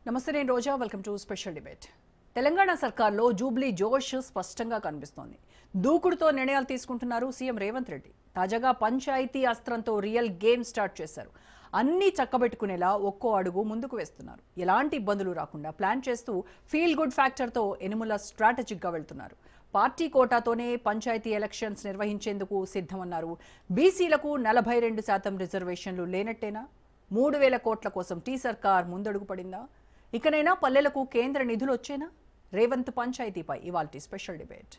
నమస్తే, నేను Roja. Welcome to special debate. Telangana సర్కార్లో జూబ్లీ జోష్ స్పష్టంగా కనిపిస్తోంది. దూకుడుతో నిర్ణయాలు తీసుకుంటున్నారు సీఎం రేవంత్ రెడ్డి. తాజాగా పంచాయతీ అస్త్రంతో రియల్ గేమ్ స్టార్ట్ చేశారు. అన్నీ చక్కబెట్టుకునేలా ఒక్కో అడుగు ముందుకు వేస్తున్నారు. ఎలాంటి ఇబ్బందులు రాకుండా ప్లాన్ చేస్తూ ఫీల్ గుడ్ ఫ్యాక్టర్తో ఎనుముల స్ట్రాటజిక్గా వెళ్తున్నారు. పార్టీ కోటాతోనే పంచాయతీ ఎలక్షన్స్ నిర్వహించేందుకు సిద్ధమన్నారు. బీసీలకు 42% రిజర్వేషన్లు లేనట్టేనా? 3,000 కోట్ల కోసం టీ సర్కార్ ముందడుగు పడిందా? ఇకనైనా పల్లెలకు కేంద్ర నిధులు వచ్చేనా? రేవంత్ పంచాయతీపై ఇవాల్టి స్పెషల్ డిబేట్.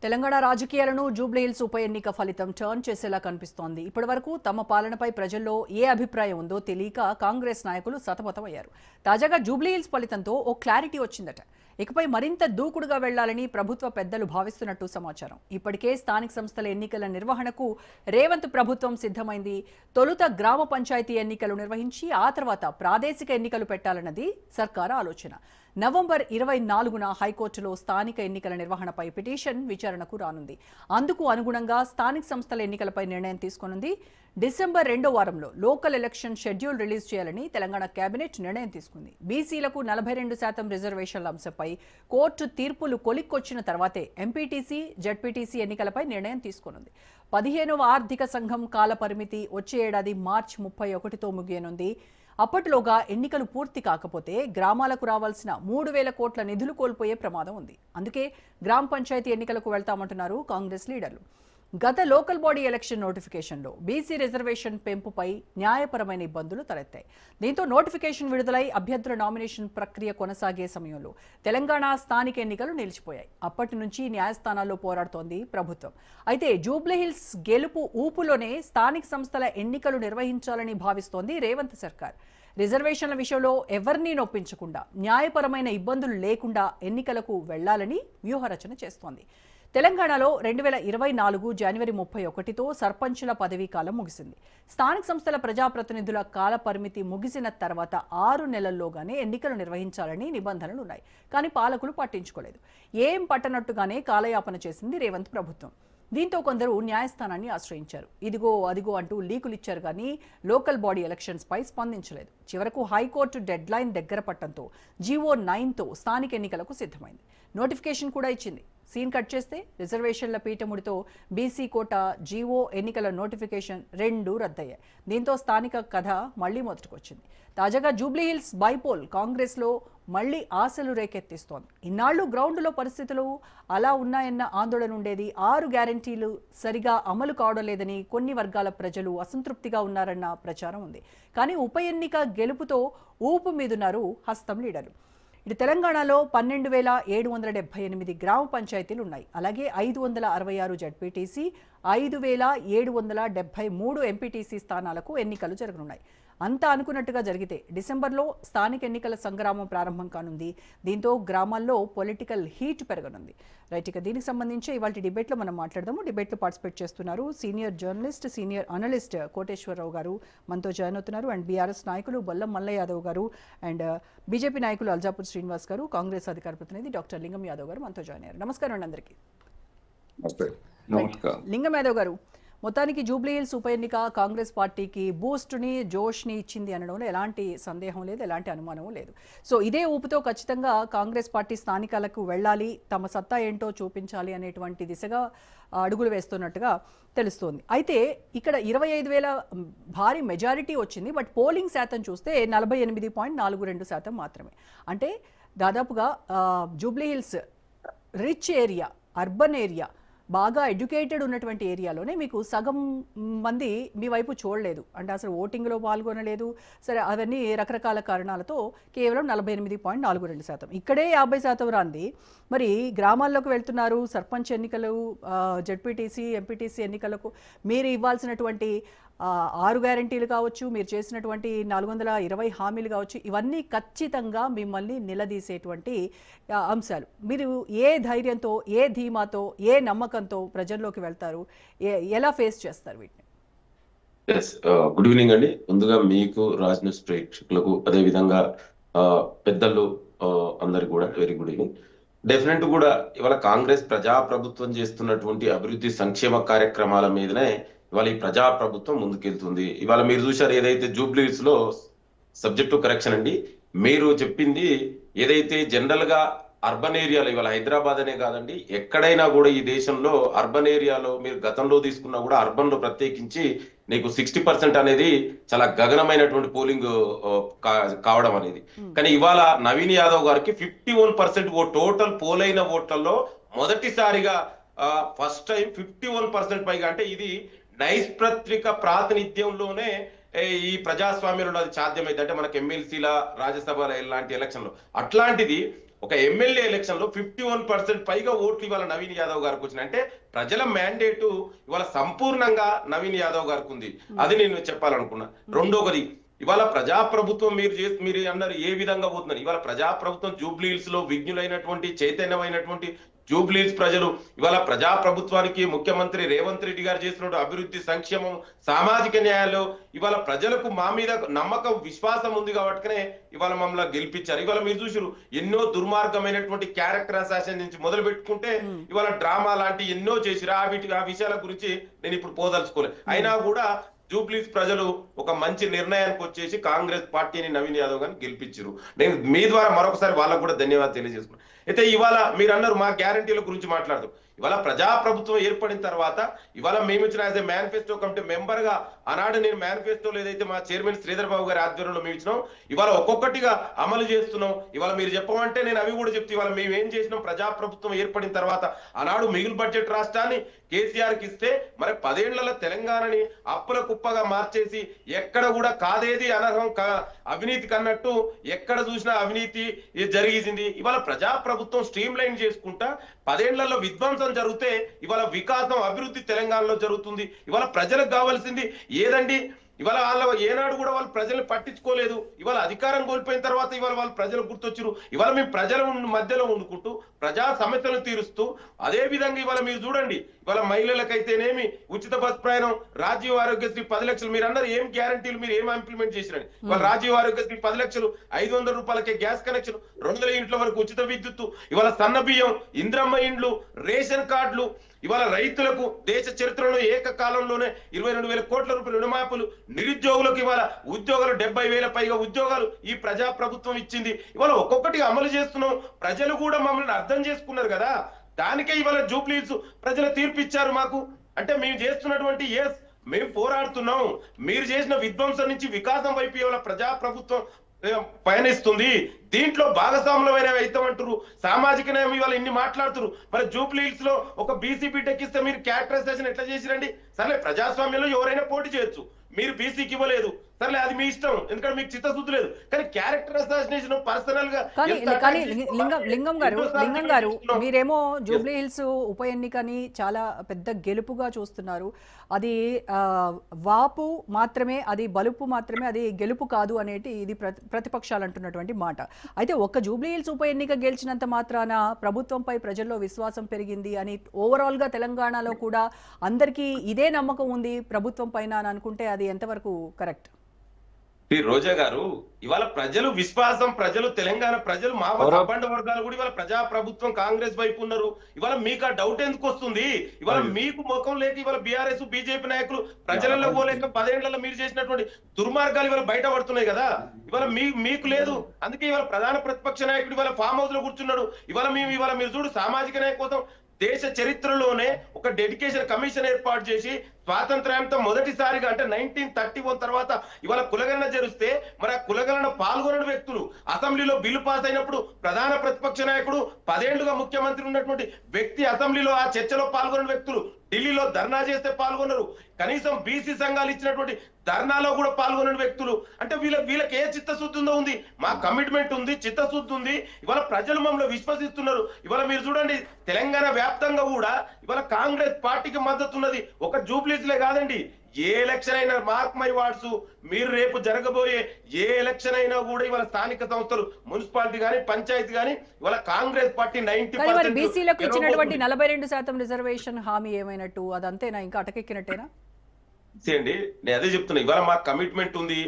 తెలంగాణ రాజకీయాలను జూబ్లీహిల్స్ ఉప ఎన్నిక ఫలితం టర్న్ చేసేలా కనిపిస్తోంది. ఇప్పటివరకు తమ పాలనపై ప్రజల్లో ఏ అభిప్రాయం ఉందో తెలియక కాంగ్రెస్ నాయకులు సతమతమయ్యారు. తాజాగా జూబ్లీహిల్స్ ఫలితంతో ఓ క్లారిటీ వచ్చిందట. ఇకపై మరింత దూకుడుగా వెళ్లాలని ప్రభుత్వ పెద్దలు భావిస్తున్నట్టు సమాచారం. ఇప్పటికే స్థానిక సంస్థల ఎన్నికల నిర్వహణకు రేవంత్ ప్రభుత్వం సిద్ధమైంది. తొలుత గ్రామ పంచాయతీ ఎన్నికలు నిర్వహించి ఆ తర్వాత ప్రాదేశిక ఎన్నికలు పెట్టాలన్నది సర్కారు ఆలోచన. నవంబర్ 24న హైకోర్టులో స్థానిక ఎన్నికల నిర్వహణపై పిటిషన్ విచారణకు రానుంది. అందుకు అనుగుణంగా స్థానిక సంస్థల ఎన్నికలపై నిర్ణయం తీసుకోనుంది. డిసెంబర్ 2వ వారంలో లోకల్ ఎలక్షన్ షెడ్యూల్ రిలీజ్ చేయాలని తెలంగాణ కేబినెట్ నిర్ణయం తీసుకుంది. బీసీలకు 42% రిజర్వేషన్ల అంశంపై కోర్టు తీర్పులు కొలిక్కొచ్చిన తర్వాతే ఎంపీటీసీ, జెడ్పీటీసీ ఎన్నికలపై నిర్ణయం తీసుకోనుంది. 15వ ఆర్థిక సంఘం కాల పరిమితి వచ్చే ఏడాది మార్చి 31తో ముగియనుంది. అప్పటిలోగా ఎన్నికలు పూర్తి కాకపోతే గ్రామాలకు రావాల్సిన 3,000 కోట్ల నిధులు కోల్పోయే ప్రమాదం ఉంది. అందుకే గ్రామ పంచాయతీ ఎన్నికలకు వెళ్తామంటున్నారు కాంగ్రెస్ లీడర్లు. గత లోకల్ బాడీ ఎలక్షన్ నోటిఫికేషన్లో బీసీ రిజర్వేషన్ పెంపుపై న్యాయపరమైన ఇబ్బందులు తలెత్తాయి. దీంతో నోటిఫికేషన్ విడుదలై అభ్యర్థుల నామినేషన్ ప్రక్రియ కొనసాగే సమయంలో తెలంగాణ స్థానిక ఎన్నికలు నిలిచిపోయాయి. అప్పటి నుంచి న్యాయస్థానాల్లో పోరాడుతోంది ప్రభుత్వం. అయితే జూబ్లీహిల్స్ గెలుపు ఊపులోనే స్థానిక సంస్థల ఎన్నికలు నిర్వహించాలని భావిస్తోంది రేవంత్ సర్కార్. రిజర్వేషన్ల విషయంలో ఎవరినీ నొప్పించకుండా, న్యాయపరమైన ఇబ్బందులు లేకుండా ఎన్నికలకు వెళ్లాలని వ్యూహరచన చేస్తోంది. తెలంగాణలో 2024 జనవరి 31తో సర్పంచుల పదవీ కాలం ముగిసింది. స్థానిక సంస్థల ప్రజాప్రతినిధుల కాల పరిమితి ముగిసిన తర్వాత 6 నెలల్లోగానే ఎన్నికలు నిర్వహించాలని నిబంధనలు ఉన్నాయి. కానీ పాలకులు పట్టించుకోలేదు. ఏం పట్టనట్టుగానే కాలయాపన చేసింది రేవంత్ ప్రభుత్వం. దీంతో కొందరు న్యాయస్థానాన్ని ఆశ్రయించారు. ఇదిగో అదిగో అంటూ లీకులు ఇచ్చారు కానీ లోకల్ బాడీ ఎలక్షన్స్ పై స్పందించలేదు. చివరకు హైకోర్టు డెడ్ లైన్ దగ్గర పట్టడంతో జీవో 9తో స్థానిక ఎన్నికలకు సిద్ధమైంది. నోటిఫికేషన్ కూడా ఇచ్చింది. సీన్ కట్ చేస్తే రిజర్వేషన్ల పీఠముడితో బీసీ కోటా, జీవో, ఎన్నికల నోటిఫికేషన్ రెండూ రద్దయ్యాయి. దీంతో స్థానిక కథ మళ్లీ మొదటికొచ్చింది. తాజాగా జూబ్లీహిల్స్ బైపోల్ కాంగ్రెస్లో మళ్లీ ఆశలు రేకెత్తిస్తోంది. ఇన్నాళ్లు గ్రౌండ్లో పరిస్థితులు అలా ఉన్నాయన్న ఆందోళన ఉండేది. 6 గ్యారంటీలు సరిగా అమలు కావడం లేదని కొన్ని వర్గాల ప్రజలు అసంతృప్తిగా ఉన్నారన్న ప్రచారం ఉంది. కానీ ఉప ఎన్నిక గెలుపుతో ఊపు మీదున్నారు హస్తం లీడర్లు. ఇటు తెలంగాణలో 12,778 గ్రామ పంచాయతీలు ఉన్నాయి. అలాగే 566 జెడ్పీటీసీ, 5,773 ఎంపీటీసీ స్థానాలకు ఎన్నికలు జరగనున్నాయి. అంతా అనుకున్నట్టుగా జరిగితే డిసెంబర్లో స్థానిక ఎన్నికల సంగ్రామం ప్రారంభం కానుంది. దీంతో గ్రామాల్లో పొలిటికల్ హీట్ పెరగనుంది. రైట్, ఇక దీనికి సంబంధించి ఇవాళ డిబేట్లో మనం మాట్లాడదాము. డిబేట్లో పార్టిసిపేట్ చేస్తున్నారు senior journalist, senior analyst Koteswararao గారు మనతో జాయిన్ అవుతున్నారు. అండ్ బీఆర్ఎస్ నాయకులు బొల్లం మల్లయ్య యాదవ్ గారు, అండ్ బీజేపీ నాయకులు అల్జాపూర్ శ్రీనివాస్ గారు, కాంగ్రెస్ అధికార ప్రతినిధి డాక్టర్ లింగం యాదవ్ గారు మనతో జాయిన్ అయ్యారు. నమస్కారం అండి అందరికీ. లింగం యాదవ్ గారు, మొత్తానికి జూబ్లీహిల్స్ ఉప ఎన్నిక కాంగ్రెస్ పార్టీకి బూస్ట్ని, జోష్ని ఇచ్చింది అనడంలో ఎలాంటి సందేహం లేదు, ఎలాంటి అనుమానం లేదు. సో ఇదే ఊపుతో ఖచ్చితంగా కాంగ్రెస్ పార్టీ స్థానికాలకు వెళ్ళాలి, తమ సత్తా ఏంటో చూపించాలి అనేటువంటి దిశగా అడుగులు వేస్తున్నట్టుగా తెలుస్తోంది. అయితే ఇక్కడ 25,000 భారీ మెజారిటీ వచ్చింది. బట్ పోలింగ్ శాతం చూస్తే 48.42% మాత్రమే. అంటే దాదాపుగా Jubilee Hills rich area, urban area, బాగా ఎడ్యుకేటెడ్ ఉన్నటువంటి ఏరియాలోనే మీకు సగం మంది మీ వైపు చూడలేదు. అంటే అసలు ఓటింగ్లో పాల్గొనలేదు. సరే, అవన్నీ రకరకాల కారణాలతో కేవలం 48.42%. ఇక్కడే 50% రాంది. మరి గ్రామాల్లోకి వెళ్తున్నారు. సర్పంచ్ ఎన్నికలు, జెడ్పీటీసీ, ఎంపీటీసీ ఎన్నికలకు మీరు ఇవ్వాల్సినటువంటి 6 గ్యారంటీలు కావచ్చు, మీరు చేసినటువంటి 420 హామీలు కావచ్చు, ఇవన్నీ ఖచ్చితంగా మిమ్మల్ని నిలదీసేటువంటి అంశాలు. మీరు ఏ ధైర్యంతో, ఏ ధీమాతో, ఏ నమ్మకంతో ప్రజల్లోకి వెళ్తారు, ఎలా ఫేస్ చేస్తారు వీటిని? ఎస్. గుడ్ ఈవినింగ్ అండి. ముందుగా మీకు, రాజ్ న్యూస్ ప్రేక్షకులకు, అదే విధంగా పెద్దలు అందరికి కూడా వెరీ గుడ్ ఈవినింగ్. డెఫినెట్ కూడా ఇవాళ కాంగ్రెస్ ప్రజాప్రభుత్వం చేస్తున్నటువంటి అభివృద్ధి సంక్షేమ కార్యక్రమాల మీదనే ఇవాళ ఈ ప్రజాప్రభుత్వం ముందుకెళ్తుంది. ఇవాళ మీరు చూశారు ఏదైతే జూబ్లీస్ లో సబ్జెక్ట్ టు కరెక్షన్ అండి. మీరు చెప్పింది ఏదైతే జనరల్ గా అర్బన్ ఏరియాలో ఇవాళ హైదరాబాద్ అనే కాదండి, ఎక్కడైనా కూడా ఈ దేశంలో అర్బన్ ఏరియాలో మీరు గతంలో తీసుకున్నా కూడా అర్బన్ లో ప్రత్యేకించి నీకు 60% అనేది చాలా గగనమైనటువంటి పోలింగ్ కావడం అనేది. కానీ ఇవాళ నవీన్ యాదవ్ గారికి 51% టోటల్ పోలైన ఓట్లలో మొదటిసారిగా ఫస్ట్ టైం 51% పైగా, అంటే ఇది నైష్ప్రత్రిక ప్రాతినిధ్యంలోనే ఈ ప్రజాస్వామ్యంలో అది సాధ్యమైంది. అంటే మనకు ఎమ్మెల్సీల, రాజ్యసభ ఇలాంటి ఎలక్షన్లో అట్లాంటిది ఒక ఎమ్మెల్యే ఎలక్షన్ లో 51% పైగా ఓట్లు ఇవాళ నవీన్ యాదవ్ గారికి వచ్చినాయి. అంటే ప్రజల మ్యాండేటు ఇవాళ సంపూర్ణంగా నవీన్ యాదవ్ గారికి ఉంది. అది నేను చెప్పాలనుకున్నా. రెండోది, ఇవాళ ప్రజాప్రభుత్వం మీరు అన్నారు ఏ విధంగా పోతున్నారు. ఇవాళ ప్రజాప్రభుత్వం జూబ్లీహిల్స్ లో విజ్ఞులైనటువంటి చైతన్యమైనటువంటి జూబ్లీహిల్స్ ప్రజలు ఇవాళ ప్రజాప్రభుత్వానికి ముఖ్యమంత్రి రేవంత్ రెడ్డి గారు చేస్తున్న అభివృద్ధి, సంక్షేమం, సామాజిక న్యాయాలు ఇవాళ ప్రజలకు మా మీద నమ్మకం, విశ్వాసం ఉంది కాబట్టినే ఇవాళ మమ్మల్ని గెలిపించారు. ఇవాళ మీరు చూసారు ఎన్నో దుర్మార్గమైనటువంటి క్యారెక్టర్ అసాసినేషన్ నుంచి మొదలు పెట్టుకుంటే ఇవాళ డ్రామా లాంటి ఎన్నో చేసిరు. ఆ విషయాల గురించి నేను ఇప్పుడు పోదలుచుకోలేదు. అయినా కూడా జూబ్లీస్ ప్రజలు ఒక మంచి నిర్ణయానికి వచ్చేసి కాంగ్రెస్ పార్టీని, నవీన్ యాదవ్ గారిని గెలిపించారు. నేను మీ ద్వారా మరొకసారి వాళ్ళకు కూడా ధన్యవాదాలు తెలియజేసుకున్నాను. అయితే ఇవాళ మీరు అన్నారు మా గ్యారంటీల గురించి మాట్లాడుతూ, ఇవాళ ప్రజాప్రభుత్వం ఏర్పడిన తర్వాత ఇవాళ మేము ఇచ్చిన as a manifesto committee member గా ఆనాడు నేను మేనిఫెస్టోలో ఏదైతే మా చైర్మన్ శ్రీధర్ బాబు గారి ఆధ్వర్యంలో మేము ఇచ్చినాం, ఇవాళ ఒక్కొక్కటిగా అమలు చేస్తున్నాం. ఇవాళ మీరు చెప్పమంటే నేను అవి కూడా చెప్తే, ఇవాళ మేము ఏం చేసినాం ప్రజాప్రభుత్వం ఏర్పడిన తర్వాత. ఆనాడు మిగులు బడ్జెట్ రాష్ట్రాన్ని కేసీఆర్ కి ఇస్తే మరి 10 ఏళ్ల తెలంగాణని అప్పుల కుప్పగా మార్చేసి ఎక్కడ కూడా కాదేది అనర్హం, అవినీతి కన్నట్టు ఎక్కడ చూసినా అవినీతి జరిగింది. ఇవాళ ప్రజాప్రభుత్వం స్ట్రీమ్ లైన్ చేసుకుంటా 10 ఏళ్లలో విధ్వంసం జరిగితే ఇవాళ వికాసం, అభివృద్ధి తెలంగాణలో జరుగుతుంది. ఇవాళ ప్రజలకు కావాల్సింది ఏదండి? ఇవాళ ఏనాడు కూడా వాళ్ళు ప్రజల్ని పట్టించుకోలేదు. ఇవాళ అధికారం కోల్పోయిన తర్వాత ఇవాళ వాళ్ళు ప్రజలకు గుర్తొచ్చారు. ఇవాళ మేము ప్రజల మధ్యలో ఉండుకుంటూ ప్రజా సమస్యలను తీరుస్తూ, అదే విధంగా ఇవాళ మీరు చూడండి, ఇవాళ మహిళలకైతేనేమి ఉచిత బస్ ప్రయాణం, రాజీవ్ ఆరోగ్యశ్రీ 10 లక్షలు, మీరు అందరూ ఏం గ్యారంటీలు మీరు ఏం ఇంప్లిమెంట్ చేసిరండి. ఇవాళ రాజీవ్ ఆరోగ్యశ్రీ 10 లక్షలు, 500 రూపాయలకే గ్యాస్ కనెక్షన్, 200 ఇంట్ల వరకు ఉచిత విద్యుత్తు, ఇవాళ సన్న బియ్యం, ఇంద్రమ్మ ఇండ్లు, రేషన్ కార్డులు, ఇవాళ రైతులకు దేశ చరిత్రలో ఏకకాలంలోనే 22,000 కోట్ల రూపాయల రుణమాఫీలు, నిరుద్యోగులకు ఇవాళ ఉద్యోగాలు 70,000 పైగా ఉద్యోగాలు ఈ ప్రజా ప్రభుత్వం ఇచ్చింది. ఇవాళ ఒక్కొక్కటి అమలు చేస్తున్నాం. ప్రజలు కూడా మమ్మల్ని అర్థం చేసుకున్నారు కదా, దానికే ఇవాళ జూబ్లీహిల్స్ ప్రజలు తీర్పు ఇచ్చారు మాకు. అంటే మేము చేస్తున్నటువంటి మేము పోరాడుతున్నాం, మీరు చేసిన విధ్వంసం నుంచి వికాసం వైపు ఇవాళ ప్రజా ప్రభుత్వం పయనిస్తుంది. దీంట్లో భాగస్వాములమైన అయితామంటారు. సామాజిక న్యాయం ఇవాళ ఇన్ని మాట్లాడుతున్నారు. మరి జూబ్లీహిల్స్ లో ఒక బీసీ టెక్కిస్తే మీరు క్యారెక్టరైజేషన్ ఎట్లా చేసిరండి? సరే ప్రజాస్వామ్యంలో ఎవరైనా పోటీ చేయొచ్చు, మీరు బీసీకి ఇవ్వలేదు, సర్లే అది మీ ఇష్టం, ఎందుకంటే మీకు చిత్తశుద్ధి లేదు. కానీ క్యారెక్టర్ అసాసినేషన్ పర్సనల్ గా. కానీ లింగం గారు మీరేమో జూబ్లీహిల్స్ ఉప ఎన్నికని చాలా పెద్ద గెలుపుగా చూస్తున్నారు. అది వాపు మాత్రమే, అది బలుపు మాత్రమే, అది గెలుపు కాదు అనేటి ఇది ప్రతిపక్షాలు అంటున్నటువంటి మాట. అయితే ఒక్క జూబ్లీహిల్స్ ఉప ఎన్నిక గెలిచినంత మాత్రాన ప్రభుత్వంపై ప్రజల్లో విశ్వాసం పెరిగింది అని ఓవరాల్ గా తెలంగాణలో కూడా అందరికీ ఇదే నమ్మకం ఉంది ప్రభుత్వం పైన అని అనుకుంటే అది ఎంతవరకు కరెక్ట్? రోజా గారు, ఇవాళ ప్రజలు విశ్వాసం, ప్రజలు తెలంగాణ ప్రజలు, మా అబ్బండ వర్గాలు కూడా ఇవాళ ప్రజా ప్రభుత్వం కాంగ్రెస్ వైపు ఉన్నారు. ఇవాళ మీకు ఆ డౌట్ ఎందుకు వస్తుంది? ఇవాళ మీకు ముఖం లేక ఇవాళ బీఆర్ఎస్ బీజేపీ నాయకులు ప్రజలలో పోలేక 10 ఏళ్లలో మీరు చేసినటువంటి దుర్మార్గాలు ఇవాళ బయట పడుతున్నాయి కదా. ఇవాళ మీకు లేదు. అందుకే ఇవాళ ప్రధాన ప్రతిపక్ష నాయకుడు ఇవాళ ఫామ్ హౌస్ లో కూర్చున్నాడు. ఇవాళ మీరు చూడు, సామాజిక న్యాయం కోసం దేశ చరిత్రలోనే ఒక డెడికేషన్ కమిషన్ ఏర్పాటు చేసి స్వాతంత్ర్యంతో మొదటిసారిగా, అంటే 1931 తర్వాత ఇవాళ కులగణన జరిస్తే మరి ఆ కులగణన పాల్గొనని వ్యక్తులు, అసెంబ్లీలో బిల్లు పాస్ అయినప్పుడు ప్రధాన ప్రతిపక్ష నాయకుడు 10 ఏళ్లుగా ముఖ్యమంత్రి ఉన్నటువంటి వ్యక్తి అసెంబ్లీలో ఆ చర్చలో పాల్గొనని వ్యక్తులు, ఢిల్లీలో ధర్నా చేస్తే పాల్గొనరు, కనీసం బీసీ సంఘాలు ఇచ్చినటువంటి ధర్నాలో కూడా పాల్గొనని వ్యక్తులు. అంటే వీళ్ళకి ఏ చిత్తశుద్ధి ఉందో ఉంది. మా కమిట్మెంట్ ఉంది, చిత్తశుద్ధి ఉంది. ఇవాళ ప్రజలు మమ్మల్ని విశ్వసిస్తున్నారు. ఇవాళ మీరు చూడండి, తెలంగాణ వ్యాప్తంగా కూడా ఇవాళ కాంగ్రెస్ పార్టీకి మద్దతు ఉన్నది. ఒక జూబ్లీహిల్స్లే కాదండి, ఏ ఎలక్షన్ అయినా మార్క్ మై వార్డ్స్, మీరు రేపు జరగబోయే ఏ ఎలక్షన్ అయినా కూడా ఇవాళ స్థానిక సంస్థలు, మున్సిపాలిటీ గానీ పంచాయతీ గానీ ఇవాళ కాంగ్రెస్ పార్టీ 90%. బీసీలకు ఇచ్చినటువంటి 42% రిజర్వేషన్ హామీ ఏమైనట్టు? అదంతేనా? ఇంకా అటకెక్కినట్టేనా? చేయండి. నేను అదే చెప్తున్నా, ఇవాళ మా కమిట్మెంట్ ఉంది.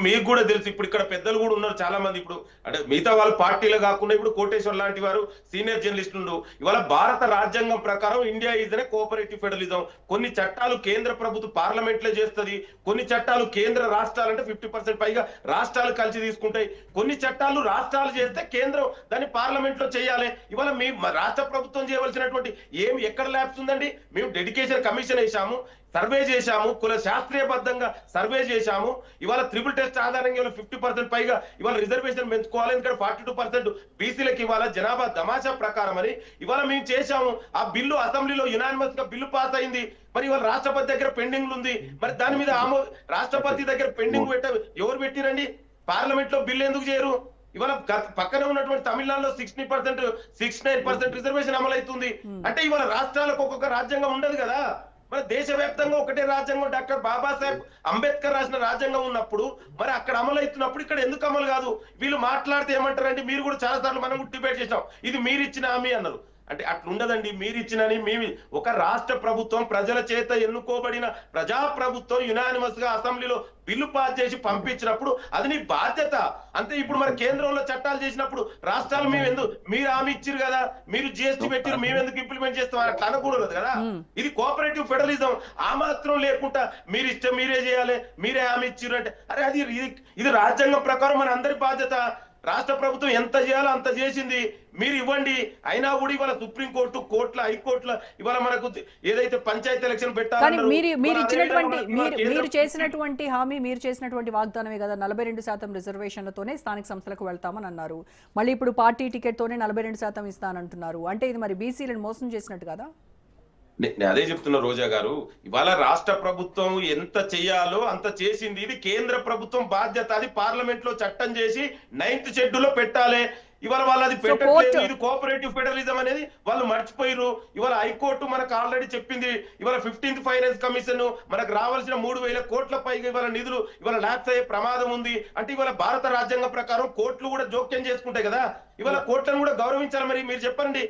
మీకు కూడా తెలుసు, ఇప్పుడు ఇక్కడ పెద్దలు కూడా ఉన్నారు చాలా మంది. ఇప్పుడు అంటే మిగతా వాళ్ళ పార్టీలో కాకుండా ఇప్పుడు కోటేశ్వర్ లాంటి వారు సీనియర్ జర్నలిస్టులు. ఇవాళ భారత రాజ్యాంగం ప్రకారం ఇండియా ఈజ్ అనే కోఆపరేటివ్ ఫెడరలిజం. కొన్ని చట్టాలు కేంద్ర ప్రభుత్వం పార్లమెంట్ లో చేస్తుంది, కొన్ని చట్టాలు కేంద్ర రాష్ట్రాలు అంటే 50% పైగా రాష్ట్రాలు కలిసి తీసుకుంటాయి, కొన్ని చట్టాలు రాష్ట్రాలు చేస్తే కేంద్రం దాన్ని పార్లమెంట్ లో చేయాలి. ఇవాళ మీ రాష్ట్ర ప్రభుత్వం చేయవలసినటువంటి ఏమి ఎక్కడ ల్యాబ్స్ ఉందండి? మేము డెడికేషన్ కమిషన్ వేసాము, సర్వే చేశాము, కుల శాస్త్రీయబద్ధంగా సర్వే చేశాము. ఇవాళ ట్రిపుల్ టెస్ట్ ఆధారంగా 50% పైగా ఇవాళ రిజర్వేషన్ పెంచుకోవాలి, ఎందుకంటే 42% బీసీలకు ఇవాళ జనాభా దమాషా ప్రకారం అని ఇవాళ మేము చేశాము. ఆ బిల్లు అసెంబ్లీలో యునానిమస్ గా బిల్లు పాస్ అయింది. మరి ఇవాళ రాష్ట్రపతి దగ్గర పెండింగ్ ఉంది. మరి దాని మీద రాష్ట్రపతి దగ్గర పెండింగ్ ఎవరు పెట్టిరండి? పార్లమెంట్ లో బిల్లు ఎందుకు చేయరు? ఇవాళ పక్కనే ఉన్నటువంటి తమిళనాడులో 69% రిజర్వేషన్ అమలవుతుంది. అంటే ఇవాళ రాష్ట్రాలకు ఒక్కొక్క రాజ్యాంగం ఉండదు కదా. మన దేశవ్యాప్తంగా ఒకటే రాజ్యాంగం, డాక్టర్ బాబాసాహెబ్ అంబేద్కర్ రాసిన రాజ్యాంగం ఉన్నప్పుడు మరి అక్కడ అమలు అవుతున్నప్పుడు ఇక్కడ ఎందుకు అమలు కాదు? వీళ్ళు మాట్లాడితే ఏమంటారంటే, మీరు కూడా చాలా సార్లు మనం కూడా డిబేట్ చేసాం, ఇది మీరు ఇచ్చిన హామీ అన్నారు. అంటే అట్లా ఉండదండి. మీరు ఇచ్చినని ఒక రాష్ట్ర ప్రభుత్వం, ప్రజల చేత ఎన్నుకోబడిన ప్రజా ప్రభుత్వం యునానిమస్ గా అసెంబ్లీలో బిల్లు పాస్ చేసి పంపించినప్పుడు అది నీ బాధ్యత అంతే. ఇప్పుడు మన కేంద్రంలో చట్టాలు చేసినప్పుడు రాష్ట్రాలు మీరు హామీ ఇచ్చారు కదా, మీరు జిఎస్టీ పెట్టారు, మేము ఎందుకు ఇంప్లిమెంట్ చేస్తాం అట్లా అనకూడదు కదా. ఇది కోఆపరేటివ్ ఫెడరలిజం. ఆ మాత్రం లేకుండా మీరు ఇష్టం మీరే చేయాలి, మీరే హామీ ఇచ్చారు అంటే అరే అది ఇది రాజ్యాంగం ప్రకారం మన అందరి బాధ్యత. రాష్ట్ర ప్రభుత్వం ఎంత చేయాలో అంత చేసింది, మీరు ఇవ్వండి. అయినా కూడా ఇవాళ సుప్రీంకోర్టు, కోర్టుల, హైకోర్టుల ఇవాళ మనకు ఏదైతే పంచాయతీ ఎలక్షన్ పెట్టాలి, మీరు చేసినటువంటి హామీ, మీరు చేసినటువంటి వాగ్దానమే కదా 42% రిజర్వేషన్లతోనే స్థానిక సంస్థలకు వెళ్తామని అన్నారు. మళ్ళీ ఇప్పుడు పార్టీ టికెట్ తోనే 42% ఇస్తానంటున్నారు. అంటే ఇది మరి బీసీలను మోసం చేసినట్టు కదా? నేను అదే చెప్తున్నా రోజా గారు, ఇవాళ రాష్ట్ర ప్రభుత్వం ఎంత చేయాలో అంత చేసింది. ఇది కేంద్ర ప్రభుత్వం బాధ్యత. అది పార్లమెంట్ లో చట్టం చేసి 9th షెడ్యూల్లో పెట్టాలి. ఇవాళ వాళ్ళు అది పెట్టట్లేదు. ఇది కోఆపరేటివ్ ఫెడరలిజం అనేది వాళ్ళు మర్చిపోయారు. ఇవాళ హైకోర్టు మనకు ఆల్రెడీ చెప్పింది. ఇవాళ 15th ఫైనాన్స్ కమిషన్ మనకు రావాల్సిన 3,000 కోట్ల పైగా ఇవాళ నిధులు ఇవాళ ల్యాప్స్ అయ్యే ప్రమాదం ఉంది. అంటే ఇవాళ భారత రాజ్యాంగం ప్రకారం కోర్టులు కూడా జోక్యం చేసుకుంటాయి కదా. ఇవాళ కోర్టులను కూడా గౌరవించాలి. మరి మీరు చెప్పండి,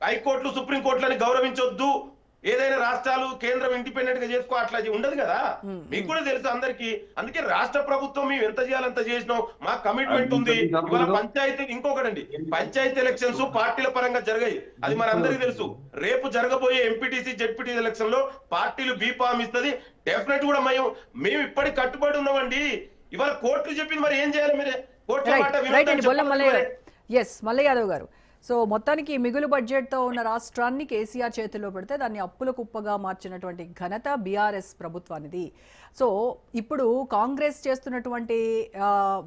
హైకోర్టులు, సుప్రీం కోర్టులని గౌరవించొద్దు, ఏదైనా రాష్ట్రాలు కేంద్రం ఇండిపెండెంట్ గా చేసుకో, అట్లా ఉండదు కదా. మీకు కూడా తెలుసు అందరికి. అందుకే రాష్ట్ర ప్రభుత్వం మేము ఎంత చేయాలంత చేసినాం, మా కమిట్మెంట్ ఉంది. ఇవాళ పంచాయతీ, ఇంకొకటండి, పంచాయతీ ఎలక్షన్స్ పార్టీల పరంగా జరిగాయి, అది మనందరికీ తెలుసు. రేపు జరగబోయే ఎంపీటీసీ, జెడ్పీటీసీ ఎలక్షన్ లో పార్టీలు బీఫామ్ ఇస్తుంది. డెఫినెట్ కూడా మేము ఇప్పటికి కట్టుబడి ఉన్నామండి. ఇవాళ కోర్టులు చెప్పింది, మరి ఏం చేయాలి? మీరే కోర్టుల మాట. మల్లయ్య యాదవ్ గారు, సో మొత్తానికి మిగులు బడ్జెట్తో ఉన్న రాష్ట్రాన్ని కేసీఆర్ చేతుల్లో పెడితే దాన్ని అప్పుల కుప్పగా మార్చినటువంటి ఘనత బీఆర్ఎస్ ప్రభుత్వానిది. సో ఇప్పుడు కాంగ్రెస్ చేస్తున్నటువంటి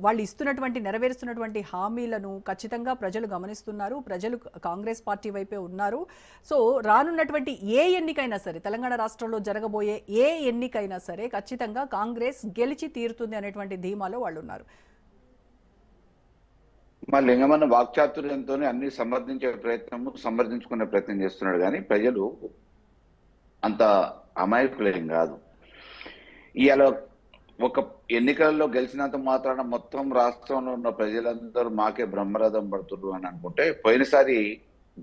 వాళ్ళు ఇస్తున్నటువంటి, నెరవేరుస్తున్నటువంటి హామీలను ఖచ్చితంగా ప్రజలు గమనిస్తున్నారు. ప్రజలు కాంగ్రెస్ పార్టీ వైపే ఉన్నారు. సో రానున్నటువంటి ఏ ఎన్నికైనా సరే, తెలంగాణ రాష్ట్రంలో జరగబోయే ఏ ఎన్నికైనా సరే ఖచ్చితంగా కాంగ్రెస్ గెలిచి తీరుతుంది అనేటువంటి ధీమాలో వాళ్ళు ఉన్నారు. మా లింగమన్న వాక్చాతుర్యంతో అన్ని సమర్థించుకునే ప్రయత్నం చేస్తున్నాడు. కానీ ప్రజలు అంత అమాయకులేం కాదు. ఇవాళ ఒక ఎన్నికల్లో గెలిచినంత మాత్రాన మొత్తం రాష్ట్రంలో ఉన్న ప్రజలందరూ మాకే బ్రహ్మరథం పడుతున్నారు అని అనుకుంటే, పోయినసారి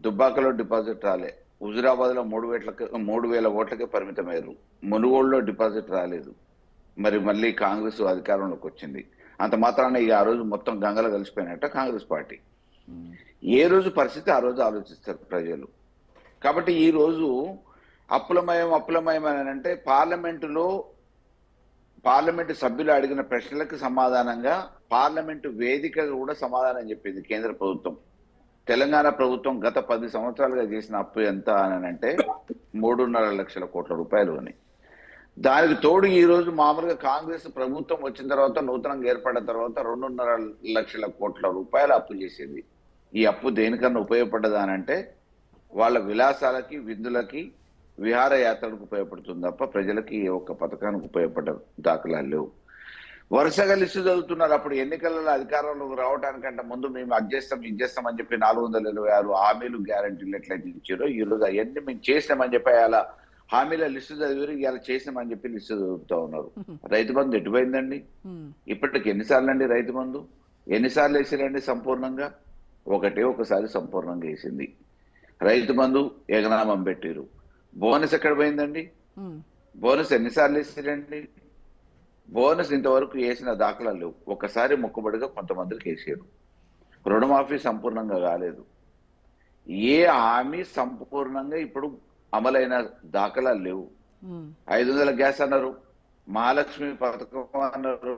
దుబ్బాకలో డిపాజిట్ రాలే, హుజురాబాద్ లో 3,000 ఓట్లకే పరిమితమయ్యారు, మునుగోడులో డిపాజిట్ రాలేదు. మరి మళ్ళీ కాంగ్రెస్ అధికారంలోకి వచ్చింది. అంత మాత్రాన ఇక ఆ రోజు మొత్తం గంగలో కలిసిపోయినట్ట కాంగ్రెస్ పార్టీ. ఏ రోజు పరిస్థితి ఆ రోజు ఆలోచిస్తారు ప్రజలు. కాబట్టి ఈ రోజు అప్పులమయం అని అంటే, పార్లమెంటు సభ్యులు అడిగిన ప్రశ్నలకు సమాధానంగా పార్లమెంటు వేదికగా కూడా సమాధానం చెప్పింది కేంద్ర ప్రభుత్వం. తెలంగాణ ప్రభుత్వం గత 10 సంవత్సరాలుగా చేసిన అప్పు ఎంత అని అంటే 3.5 లక్షల కోట్ల రూపాయలు అని. దానికి తోడు ఈ రోజు మామూలుగా కాంగ్రెస్ ప్రభుత్వం వచ్చిన తర్వాత, నూతనంగా ఏర్పడిన తర్వాత 2.5 లక్షల కోట్ల రూపాయలు అప్పు చేసింది. ఈ అప్పు దేనికన్నా ఉపయోగపడ్డదా అని అంటే, వాళ్ళ విలాసాలకి, విందులకి, విహారయాత్రలకు ఉపయోగపడుతుంది తప్ప ప్రజలకి ఏ ఒక్క పథకానికి ఉపయోగపడ్డ దాఖలాలు లేవు. వరుసగా లిస్టు చదువుతున్నారు. అప్పుడు ఎన్నికలలో అధికారంలోకి రావడానికంటే ముందు మేము అది చేస్తాం, ఇది చేస్తాం అని చెప్పి 426 హామీలు, గ్యారంటీలు ఎట్లయితే ఇచ్చారో ఈ రోజు అవన్నీ మేము చేసినామని చెప్పి అలా హామీల లిస్టు చదివారు. ఇలా చేసినామని చెప్పి లిస్టు చదువుతూ ఉన్నారు. రైతు బంధు ఎటుపోయిందండి? ఇప్పటికి ఎన్నిసార్లు అండి రైతు బంధు? ఎన్నిసార్లు వేసిరండి సంపూర్ణంగా? ఒకసారి సంపూర్ణంగా వేసింది. రైతు బంధు ఎగనామం పెట్టారు. బోనస్ ఎక్కడ పోయిందండి? బోనస్ ఎన్నిసార్లు వేసారండి? బోనస్ ఇంతవరకు వేసిన దాఖలాలు లేవు. ఒకసారి మొక్కుబడిగా కొంతమందికి వేసారు. రుణమాఫీ సంపూర్ణంగా కాలేదు. ఏ హామీ సంపూర్ణంగా ఇప్పుడు అమలైన దాఖలాలు లేవు. 500 గ్యాస్ అన్నారు, మహాలక్ష్మి పథకం అన్నారు,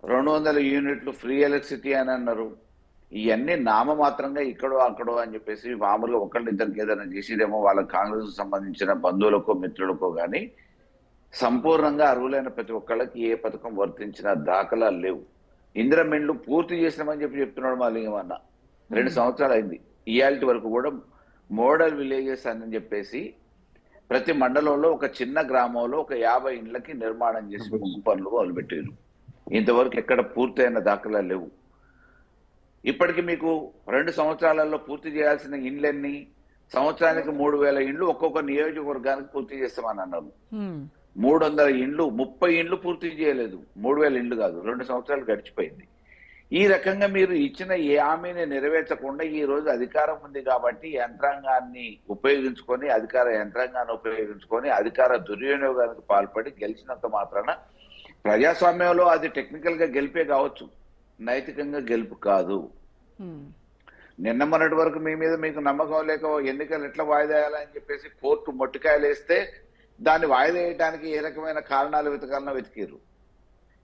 200 యూనిట్లు ఫ్రీ ఎలక్ట్రిసిటీ అని అన్నారు. ఇవన్నీ నామమాత్రంగా ఇక్కడో అక్కడో అని చెప్పేసి మామూలుగా ఒకళ్ళిద్దరికి ఏదైనా చేసిదేమో వాళ్ళ కాంగ్రెస్ సంబంధించిన బంధువులకో మిత్రులకో కానీ సంపూర్ణంగా అర్హులైన ప్రతి ఒక్కళ్ళకి ఏ పథకం వర్తించిన దాఖలాలు లేవు. ఇందిరమిండ్లు పూర్తి చేసినామని చెప్తున్నాడు మా లింగమన్న. 2 సంవత్సరాలు అయింది. ఇయాల్టి వరకు కూడా మోడల్ విలేజెస్ అని చెప్పేసి ప్రతి మండలంలో ఒక చిన్న గ్రామంలో ఒక 50 ఇండ్లకి నిర్మాణం చేసి ముగ్గు పనులు మొదలుపెట్టారు. ఇంతవరకు ఎక్కడ పూర్తయిన దాఖలాలు లేవు. ఇప్పటికి మీకు 2 సంవత్సరాలలో పూర్తి చేయాల్సిన ఇండ్లన్నీ సంవత్సరానికి 3000 ఇండ్లు ఒక్కొక్క నియోజకవర్గానికి పూర్తి చేస్తామని అన్నారు. 300 ఇండ్లు 30 ఇండ్లు పూర్తి చేయలేదు. 3000 ఇండ్లు కాదు, 2 సంవత్సరాలు గడిచిపోయింది. ఈ రకంగా మీరు ఇచ్చిన ఏ హామీని నెరవేర్చకుండా ఈ రోజు అధికారం ఉంది కాబట్టి యంత్రాంగాన్ని ఉపయోగించుకొని అధికార దుర్వినియోగానికి పాల్పడి గెలిచినంత మాత్రాన ప్రజాస్వామ్యంలో అది టెక్నికల్ గా గెలిపే కావచ్చు, నైతికంగా గెలుపు కాదు. నిన్న మొన్నటి వరకు మీ మీద మీకు నమ్మకం లేక ఎన్నికలు ఎట్లా వాయిదా వేయాలని చెప్పేసి కోర్టు మొట్టికాయలు వేస్తే దాన్ని వాయిదా వేయడానికి ఏ రకమైన కారణాలు వెతకాలన్నా వెతికారు.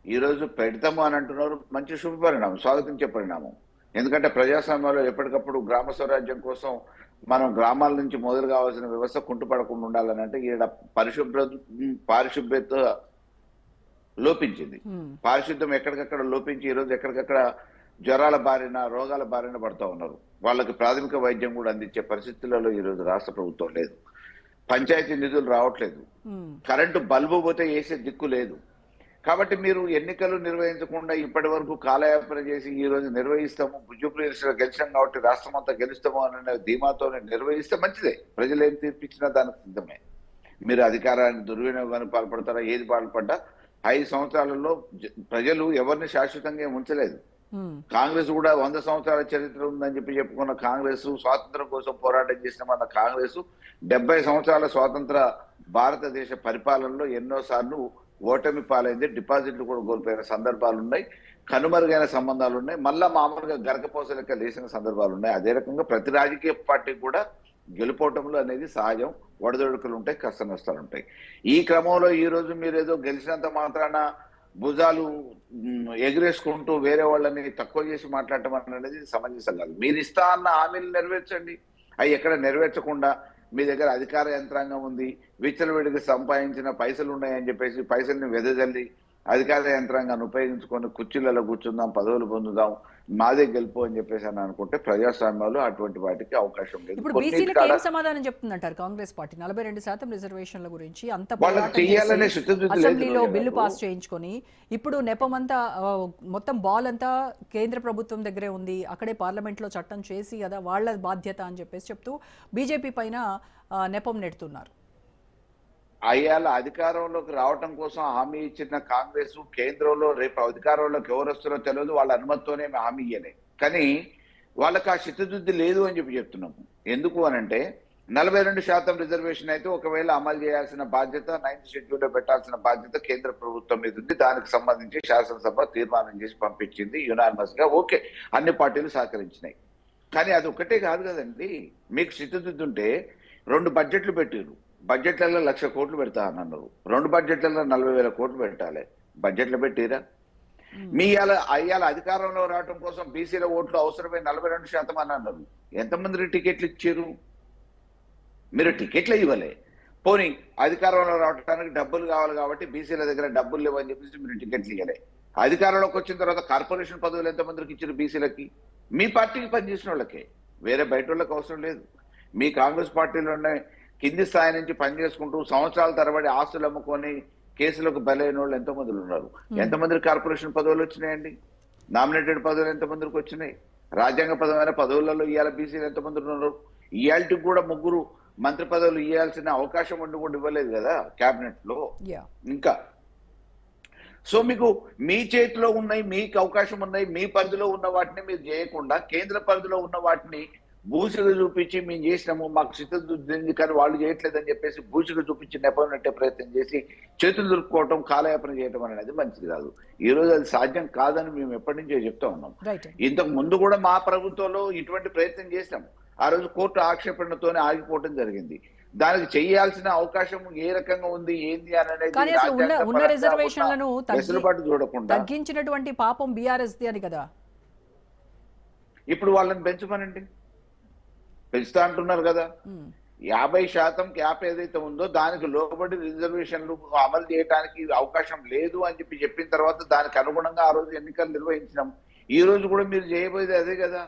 ఈ రోజు పెడతాము అని అంటున్నారు. మంచి శుభ పరిణామం, స్వాగతించే పరిణామం. ఎందుకంటే ప్రజాస్వామ్యంలో ఎప్పటికప్పుడు గ్రామ స్వరాజ్యం కోసం మనం గ్రామాల నుంచి మొదలు కావాల్సిన వ్యవస్థ కుంటుపడకుండా ఉండాలని అంటే ఈడ పారిశుభ్రత లోపించింది. పారిశుద్ధ్యం ఎక్కడికక్కడ లోపించి ఈ రోజు ఎక్కడికక్కడ జ్వరాల బారిన రోగాల బారిన పడుతూ ఉన్నారు. వాళ్ళకి ప్రాథమిక వైద్యం కూడా అందించే పరిస్థితులలో ఈ రోజు రాష్ట్ర ప్రభుత్వం లేదు. పంచాయతీ నిధులు రావట్లేదు. కరెంటు బల్బు పోతే వేసే దిక్కు లేదు. కాబట్టి మీరు ఎన్నికలు నిర్వహించకుండా ఇప్పటి వరకు కాలయాపన చేసి ఈ రోజు నిర్వహిస్తాము, జూబ్లీహిల్స్లో గెలిచాం కాబట్టి రాష్ట్రం అంతా గెలుస్తాము అనే ధీమాతోనే నిర్వహిస్తే మంచిదే. ప్రజలు ఏం తీర్పిచ్చినా దానికి సిద్ధమే. మీరు అధికారాన్ని దుర్వినియోగానికి పాల్పడతారా? ఏది పాల్పడ్డా 5 సంవత్సరాలలో ప్రజలు ఎవరిని శాశ్వతంగా ఉంచలేదు. కాంగ్రెస్ కూడా 100 సంవత్సరాల చరిత్ర ఉందని చెప్పుకున్న కాంగ్రెస్, స్వాతంత్రం కోసం పోరాటం చేసినామన్న కాంగ్రెస్ 70 సంవత్సరాల స్వాతంత్ర భారతదేశ పరిపాలనలో ఎన్నోసార్లు ఓటమి పాలైంది. డిపాజిట్లు కూడా కోల్పోయిన సందర్భాలు ఉన్నాయి, కనుమరుగైన సంబంధాలు ఉన్నాయి, మళ్ళా మామూలుగా గరకపోస లెక్క లేచిన సందర్భాలు ఉన్నాయి. అదే రకంగా ప్రతి రాజకీయ పార్టీకి కూడా గెలుపోవటంలో అనేది సహజం. ఒడదొడుకులు ఉంటాయి, కష్ట నష్టాలు ఉంటాయి. ఈ క్రమంలో ఈ రోజు మీరు ఏదో గెలిచినంత మాత్రాన భుజాలు ఎగిరేసుకుంటూ వేరే వాళ్ళని తక్కువ చేసి మాట్లాడటం అనేది సమంజసం కాదు. మీరు ఇస్తా అన్న హామీలు నెరవేర్చండి. అవి ఎక్కడ నెరవేర్చకుండా మీ దగ్గర అధికార యంత్రాంగం ఉంది, విచ్చలవిడికి సంపాదించిన పైసలు ఉన్నాయని చెప్పేసి పైసల్ని వెదజల్లి అధికార యంత్రాంగాన్ని ఉపయోగించుకొని కుర్చీలలో కూర్చుందాం, పదవులు పొందుదాం, మాదే గెలుపు అని చెప్పేసి అని అనుకుంటే ప్రజాస్వామ్యంలో అటువంటి వాటికి అవకాశం లేదు. ఇప్పుడు బీసీలకు ఏం సమాధానం చెప్తుందంటారు కాంగ్రెస్ పార్టీ? 42% రిజర్వేషన్ల గురించి అంత అసెంబ్లీలో బిల్లు పాస్ చేయించుకొని ఇప్పుడు నెపమంతా మొత్తం బాల్ అంతా కేంద్ర ప్రభుత్వం దగ్గరే ఉంది, అక్కడే పార్లమెంట్ లో చట్టం చేసి కదా వాళ్ళ బాధ్యత అని చెప్పేసి చెప్తూ బీజేపీ పైన నెపం నెడుతున్నారు. అయ్యాల అధికారంలోకి రావటం కోసం హామీ ఇచ్చిన కాంగ్రెస్ కేంద్రంలో రేపు అధికారంలోకి ఎవరు వస్తారో తెలియదు, వాళ్ళ అనుమతితోనే హామీ ఇయ్యలే. కానీ వాళ్ళకి ఆ చిత్తశుద్ధి లేదు అని చెప్తున్నాము. ఎందుకు అనంటే 42% రిజర్వేషన్ అయితే ఒకవేళ అమలు చేయాల్సిన బాధ్యత 9th షెడ్యూల్లో పెట్టాల్సిన బాధ్యత కేంద్ర ప్రభుత్వం మీద ఉంది. దానికి సంబంధించి శాసనసభ తీర్మానం చేసి పంపించింది యునానిమస్ గా. ఓకే, అన్ని పార్టీలు సహకరించినాయి. కానీ అది ఒకటే కాదు కదండి. మీకు చిత్తశుద్ధి ఉంటే 2 బడ్జెట్లు పెట్టారు. బడ్జెట్లలో 1,00,000 కోట్లు పెడతా అని అన్నారు. 2 బడ్జెట్లలో 40,000 కోట్లు పెట్టాలి. బడ్జెట్లు పెట్టిరా? మీ అయ్యాల అధికారంలో రావడం కోసం బీసీల ఓట్లు అవసరమే 42% అని అన్నారు. ఎంతమంది టికెట్లు ఇచ్చారు? మీరు టికెట్లు ఇవ్వలే. పోనీ అధికారంలో రావడానికి డబ్బులు కావాలి కాబట్టి బీసీల దగ్గర డబ్బులు లేవని చెప్పేసి మీరు టికెట్లు ఇవ్వలే. అధికారంలోకి వచ్చిన తర్వాత కార్పొరేషన్ పదవులు ఎంతమందికి ఇచ్చారు బీసీలకి? మీ పార్టీకి పనిచేసిన వాళ్ళకే, వేరే బయట వాళ్ళకి అవసరం లేదు. మీ కాంగ్రెస్ పార్టీలోనే కింది స్థాయి నుంచి పనిచేసుకుంటూ సంవత్సరాల తరబడి ఆస్తులు అమ్ముకొని కేసులకు బలైన వాళ్ళు ఎంతో మంది ఉన్నారు. ఎంతమందికి కార్పొరేషన్ పదవులు వచ్చినాయండి? నామినేటెడ్ పదవులు ఎంతమందికి వచ్చినాయి? రాజ్యాంగ పదమైన పదవులలో ఇవాళ బీసీలు ఎంతమంది ఉన్నారు? ఇవాళకి కూడా 3 మంత్రి పదవులు ఇవ్వాల్సిన అవకాశం ఉండి కూడా ఇవ్వలేదు కదా కేబినెట్ లో ఇంకా. సో మీకు మీ చేతిలో ఉన్నాయి, మీకు అవకాశం ఉన్నాయి, మీ పరిధిలో ఉన్న వాటిని మీరు చేయకుండా కేంద్ర పరిధిలో ఉన్న వాటిని బూసిగా చూపించి మేము చేసినాము, మాకు చిత్తశుద్ధి కానీ వాళ్ళు చేయట్లేదని చెప్పేసి బూసిగా చూపించి నెపనట్టే ప్రయత్నం చేసి చేతులు దులుపుకోవటం, కాలయాపన చేయటం అనేది మంచిది కాదు. ఈ రోజు అది సాధ్యం కాదని మేము ఎప్పటి నుంచో చెప్తా ఉన్నాం. ఇంతకు ముందు కూడా మా ప్రభుత్వంలో ఇటువంటి ప్రయత్నం చేసినాం. ఆ రోజు కోర్టు ఆక్షేపణతోనే ఆగిపోవటం జరిగింది. దానికి చేయాల్సిన అవకాశం ఏ రకంగా ఉంది ఏంది అనేది వెసులుబాటు చూడకుండా తగ్గించినటువంటి పాపం బీఆర్ఎస్ ది అని కదా. ఇప్పుడు వాళ్ళని పెంచమనండి, పెంచుతా అంటున్నారు కదా. 50% క్యాప్ ఏదైతే ఉందో దానికి లోబడి రిజర్వేషన్లు అమలు చేయడానికి అవకాశం లేదు అని చెప్పిన తర్వాత దానికి అనుగుణంగా ఆ రోజు ఎన్నికలు నిర్వహించినాం. ఈ రోజు కూడా మీరు చేయబోయేది అదే కదా.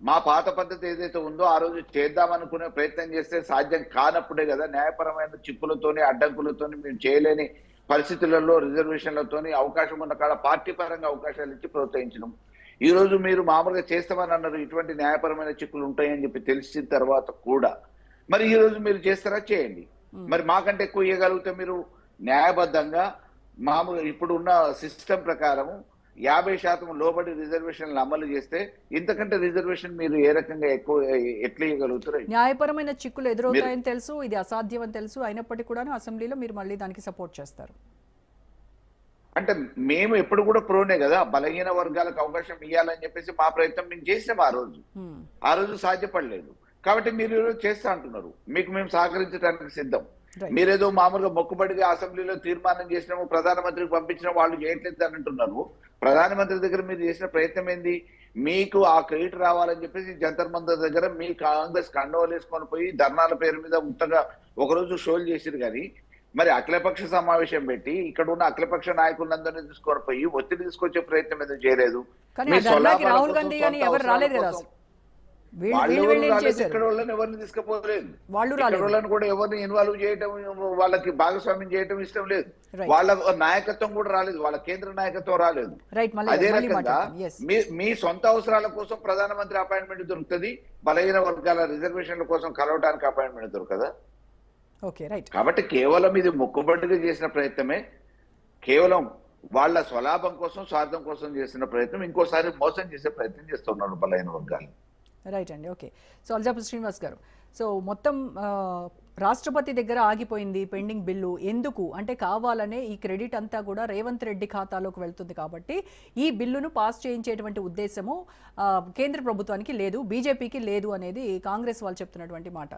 మా పాత పద్ధతి ఏదైతే ఉందో ఆ రోజు చేద్దామనుకునే ప్రయత్నం చేస్తే సాధ్యం కానప్పుడే కదా న్యాయపరమైన చిక్కులతోని అడ్డంకులతోని మేము చేయలేని పరిస్థితులలో రిజర్వేషన్లతోని అవకాశం ఉన్న కాడ పార్టీ పరంగా అవకాశాలు ఇచ్చి ప్రోత్సహించడం. ఈ రోజు మీరు మామూలుగా చేస్తామని అన్నారు, ఇటువంటి న్యాయపరమైన చిక్కులు ఉంటాయని చెప్పి తెలిసిన తర్వాత కూడా మరి ఈ రోజు మీరు చేస్తారా? చేయండి. మరి మాకంటే ఎక్కువ ఇవ్వగలిగితే మీరు న్యాయబద్ధంగా మామూలుగా ఇప్పుడు ఉన్న సిస్టమ్ ప్రకారం 50% లోబడి రిజర్వేషన్లు అమలు చేస్తే ఇంతకంటే రిజర్వేషన్ మీరు ఏ రకంగా ఎక్కువ ఎట్లా ఇవ్వగలుగుతారు? న్యాయపరమైన చిక్కులు ఎదురవుతాయని తెలుసు, ఇది అసాధ్యం అని తెలుసు, అయినప్పటికీ కూడా అసెంబ్లీలో మీరు మళ్ళీ దానికి సపోర్ట్ చేస్తారు అంటే మేము ఎప్పుడు కూడా ప్రోనే కదా. బలహీన వర్గాలకు అవకాశం ఇవ్వాలని చెప్పేసి మా ప్రయత్నం మేము చేసాం. ఆ రోజు సాధ్యపడలేదు కాబట్టి మీరు ఈరోజు చేస్తా అంటున్నారు. మీకు మేము సహకరించడానికి సిద్ధం. మీరేదో మామూలుగా మొక్కుబడిగా అసెంబ్లీలో తీర్మానం చేసినాము, ప్రధానమంత్రికి పంపించిన వాళ్ళు చేయట్లేదు అని అంటున్నారు. ప్రధానమంత్రి దగ్గర మీరు చేసిన ప్రయత్నం ఏంది? మీకు ఆ క్రెడిట్ రావాలని చెప్పేసి జంతర్ మంతర్ దగ్గర మీ కాంగ్రెస్ కండోలు వేసుకొని పోయి ధర్నాల పేరు మీద ఉత్తగా ఒకరోజు షోలు చేసిరు. కానీ మరి అఖిలపక్ష సమావేశం పెట్టి ఇక్కడ ఉన్న అఖిలపక్ష నాయకులందరినీ తీసుకొని పోయి ఒత్తిడి తీసుకొచ్చే ప్రయత్నం ఏదో చేయలేదు. రాహుల్ గాంధీ గాని ఎవరు రాలేదు కదా, ఇక్కడ వాళ్ళని ఎవరిని తీసుకుపోలేదు, వాళ్ళని కూడా ఎవరిని ఇన్వాల్వ్ చేయటం, వాళ్ళకి భాగస్వామ్యం చేయటం ఇష్టం లేదు. వాళ్ళ నాయకత్వం కూడా రాలేదు, వాళ్ళ కేంద్ర నాయకత్వం రాలేదు. అదే రకంగా మీ సొంత అవసరాల కోసం ప్రధానమంత్రి అపాయింట్మెంట్ దొరుకుతుంది, బలహీన వర్గాల రిజర్వేషన్ల కోసం కలవటానికి అపాయింట్మెంట్ దొరకదా? కాబట్టి కేవలం ఇది మొక్కుబడిగా చేసిన ప్రయత్నమే, కేవలం వాళ్ళ స్వలాభం కోసం స్వార్థం కోసం చేసిన ప్రయత్నం. ఇంకోసారి మోసం చేసే ప్రయత్నం చేస్తున్నారు బలహీన వర్గాలు. రైట్ అండి. ఓకే. సో అల్జాపూర్ శ్రీనివాస్ గారు, సో మొత్తం రాష్ట్రపతి దగ్గర ఆగిపోయింది పెండింగ్ బిల్లు. ఎందుకు అంటే కావాలనే ఈ క్రెడిట్ అంతా కూడా రేవంత్ రెడ్డి ఖాతాలోకి వెళ్తుంది కాబట్టి ఈ బిల్లును పాస్ చేయించేటువంటి ఉద్దేశము కేంద్ర ప్రభుత్వానికి లేదు, బీజేపీకి లేదు అనేది కాంగ్రెస్ వాళ్ళు చెప్తున్నటువంటి మాట.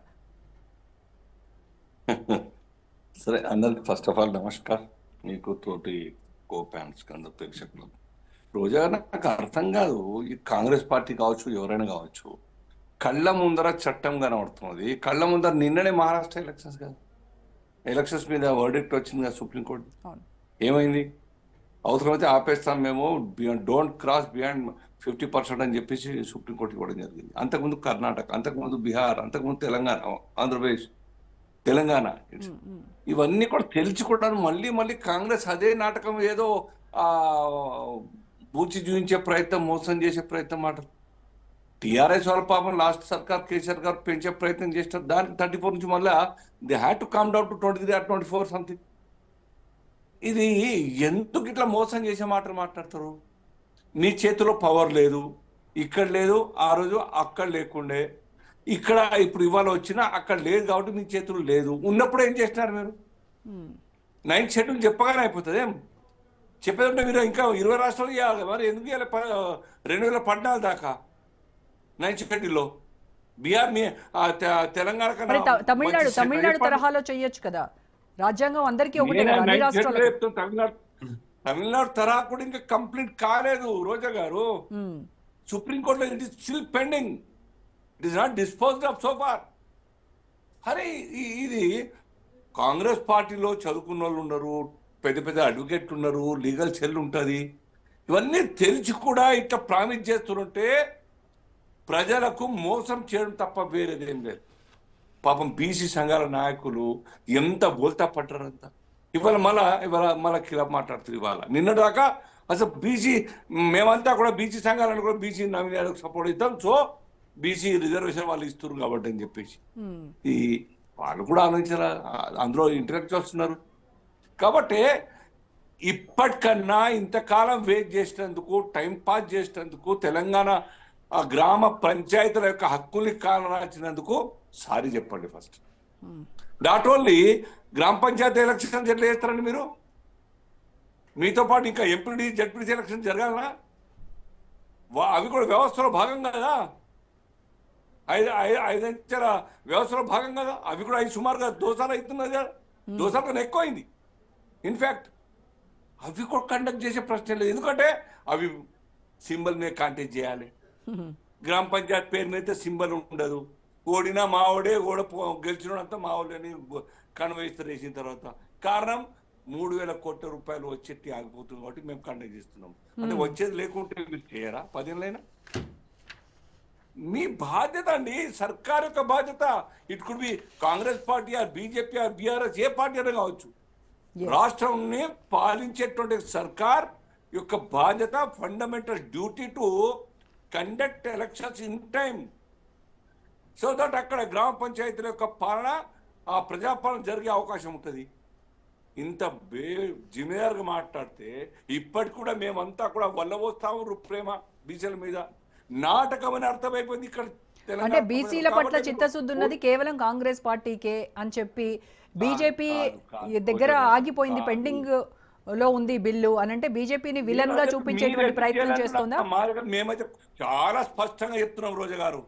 సరే, అందరికి ఫస్ట్ ఆఫ్ ఆల్ నమస్కారం. మీకు తోటి కో ప్యాన్స్ అందరు ప్రేక్షకులు. రోజా నాకు అర్థం కాదు, ఈ కాంగ్రెస్ పార్టీ కావచ్చు ఎవరైనా కావచ్చు, కళ్ళ ముందర చట్టం కనబడుతున్నది. కళ్ళ ముందర నిన్ననే మహారాష్ట్ర ఎలక్షన్స్ మీద వర్డిక్ట్ వచ్చింది కదా సుప్రీంకోర్టు. ఏమైంది? అవసరమైతే ఆపేస్తాం మేము, డోంట్ క్రాస్ బియాండ్ 50% అని చెప్పేసి సుప్రీంకోర్టు ఇవ్వడం జరిగింది. అంతకుముందు కర్ణాటక, అంతకుముందు బీహార్, అంతకుముందు తెలంగాణ, ఆంధ్రప్రదేశ్, తెలంగాణ, ఇవన్నీ కూడా తెలిసి కూడా మళ్ళీ కాంగ్రెస్ అదే నాటకం, ఏదో బూచి చూపించే ప్రయత్నం, మోసం చేసే ప్రయత్నం మాట. టీఆర్ఎస్ వాళ్ళ పాపం లాస్ట్ సర్కార్ కేసీఆర్ గారు పెంచే ప్రయత్నం చేస్తారు. దానికి 34 నుంచి మళ్ళీ they had to come down to 23 or 24 something. ఇది ఎందుకు ఇట్లా మోసం చేసే మాటలు మాట్లాడతారు? నీ చేతిలో పవర్ లేదు, ఇక్కడ లేదు, ఆ రోజు అక్కడ లేకుండే, ఇక్కడ ఇప్పుడు ఇవాళ వచ్చినా అక్కడ లేదు కాబట్టి మీ చేతులు లేదు. ఉన్నప్పుడు ఏం చేస్తున్నారు మీరు? 9th షెడ్యూల్ చెప్పగానే అయిపోతుంది. ఏం చెప్పేదంటే మీరు ఇంకా 20 రాష్ట్రాలు ఇవ్వాలి. మరి ఎందుకు ఇవ్వాలి 2014 దాకా 9th షెడ్యూల్లో? బీహార్ తెలంగాణ తమిళనాడు తరహాలో చేయొచ్చు కదా, రాజ్యాంగం అందరికీ ఒకటే. తమిళనాడు తరహా కూడా ఇంకా కంప్లీట్ కాలేదు రోజా గారు. సుప్రీంకోర్టులో it is still pending, it is not disposed of so far. అరే ఇది కాంగ్రెస్ పార్టీలో చదువుకున్న వాళ్ళు ఉన్నారు, పెద్ద అడ్వకేట్లు ఉన్నారు, లీగల్ సెల్ ఉంటుంది. ఇవన్నీ తెలిసి కూడా ఇట్లా ప్రామిస్ చేస్తుంటే ప్రజలకు మోసం చేయడం తప్ప వేరేదేం లేదు. పాపం బీసీ సంఘాల నాయకులు ఎంత బోల్తా పట్టారంతా. ఇవాళ మళ్ళా కిలా మాట్లాడుతుంది. ఇవాళ నిన్నదాకా అసలు బీసీ మేమంతా కూడా బీసీ సంఘాలను కూడా బీసీ నవీనాలకు సపోర్ట్ ఇద్దాం, సో బీసీ రిజర్వేషన్ వాళ్ళు ఇస్తున్నారు కాబట్టి అని చెప్పేసి ఈ వాళ్ళు కూడా ఆలోచించారా? అందులో ఇంటలెక్చువల్స్ ఉన్నారు కాబట్టి. ఇప్పటికన్నా ఇంతకాలం వెయిట్ చేసినందుకు, టైం పాస్ చేసినందుకు, తెలంగాణ ఆ గ్రామ పంచాయతీల యొక్క హక్కుల్ని కాలరాచినందుకు సారీ చెప్పండి ఫస్ట్. నాట్ ఓన్లీ గ్రామ పంచాయతీ ఎలక్షన్స్ ఎట్లా చేస్తారండి మీరు? మీతో పాటు ఇంకా ఎంపీడీ జడ్పీడీ ఎలక్షన్ జరగాలనా? అవి కూడా వ్యవస్థలో భాగం కదా, ఐదంచెల వ్యవస్థలో భాగం కదా. అవి కూడా సుమారుగా దోసాలు అవుతున్నది కదా, దోసాల కన్నా ఎక్కువైంది. ఇన్ఫ్యాక్ట్ అవి కూడా కండక్ట్ చేసే ప్రశ్న లేదు, ఎందుకంటే అవి సింబల్ మీద కాంటాక్ట్ చేయాలి. గ్రామ పంచాయతీ పేరు మీద సింబల్ ఉండదు. ఓడినా మావాడే, గెలిచినంతా మావాడని కన్వేస్తారు వేసిన తర్వాత. కారణం 3,000 కోట్ల రూపాయలు వచ్చేటి ఆగిపోతుంది కాబట్టి మేము కండక్ట్ చేస్తున్నాం. అంటే వచ్చేది లేకుంటే మీరు చేయరా 10 ఏళ్ళైనా? మీ బాధ్యత అండి, సర్కార్ యొక్క బాధ్యత. It could be Congress party or BJP or BRS, ఏ పార్టీ అయినా కావచ్చు. రాష్ట్రాన్ని పాలించేటువంటి సర్కార్ యొక్క బాధ్యత, fundamental duty to conduct elections in time, so that అక్కడ గ్రామ పంచాయతీల యొక్క పాలన, ఆ ప్రజాపాలన జరిగే అవకాశం ఉంటుంది. ఇంత జిమేదారుగా మాట్లాడితే ఇప్పటికి కూడా మేమంతా కూడా వల్లవోస్తాము ప్రేమ బీసీల మీద. నాటకం అని అర్థమైపోయింది ఇక్కడ. అంటే బీసీల పట్ల చిత్తశుద్ధి ఉన్నది కేవలం కాంగ్రెస్ పార్టీకే అని చెప్పి బీజేపీ దగ్గర ఆగిపోయింది, పెండింగ్ లో ఉంది బిల్లు అని అంటే బీజేపీని విలన్ గా చూపించేటువంటి ప్రయత్నం చేస్తుందా? మేమైతే చాలా స్పష్టంగా చెప్తున్నాం రోజా గారు,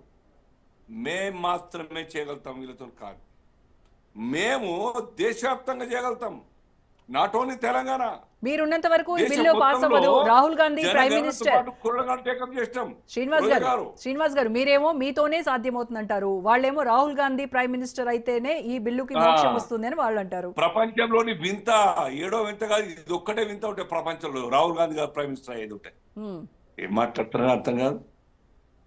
మేము మాత్రమే చేయగలుగుతాం, వీళ్ళతో కాదు. మేము దేశవ్యాప్తంగా చేయగలుగుతాం, నాట్ ఓన్లీ తెలంగాణ. మీరున్నంత వరకు ఈ బిల్లు పాస్ అవ్వదు. Rahul Gandhi prime minister. శ్రీనివాస్ గారు మీరేమో మీతోనే సాధ్యమవుతుందంటారు, వాళ్ళేమో రాహుల్ గాంధీ ప్రైమ్ మినిస్టర్ అయితేనే ఈ బిల్లుకి మోక్షం వస్తుంది అని వాళ్ళు అంటారు. ప్రపంచంలోని వింత, ఏడో వింత కాదు, ఇది ఒక్కటే వింత ఉంటే ప్రపంచంలో, రాహుల్ గాంధీ గారు ప్రైమ్ మినిస్టర్ అయ్యేది ఉంటే. ఏం మాట్లాడుతున్నారో అర్థం కాదు.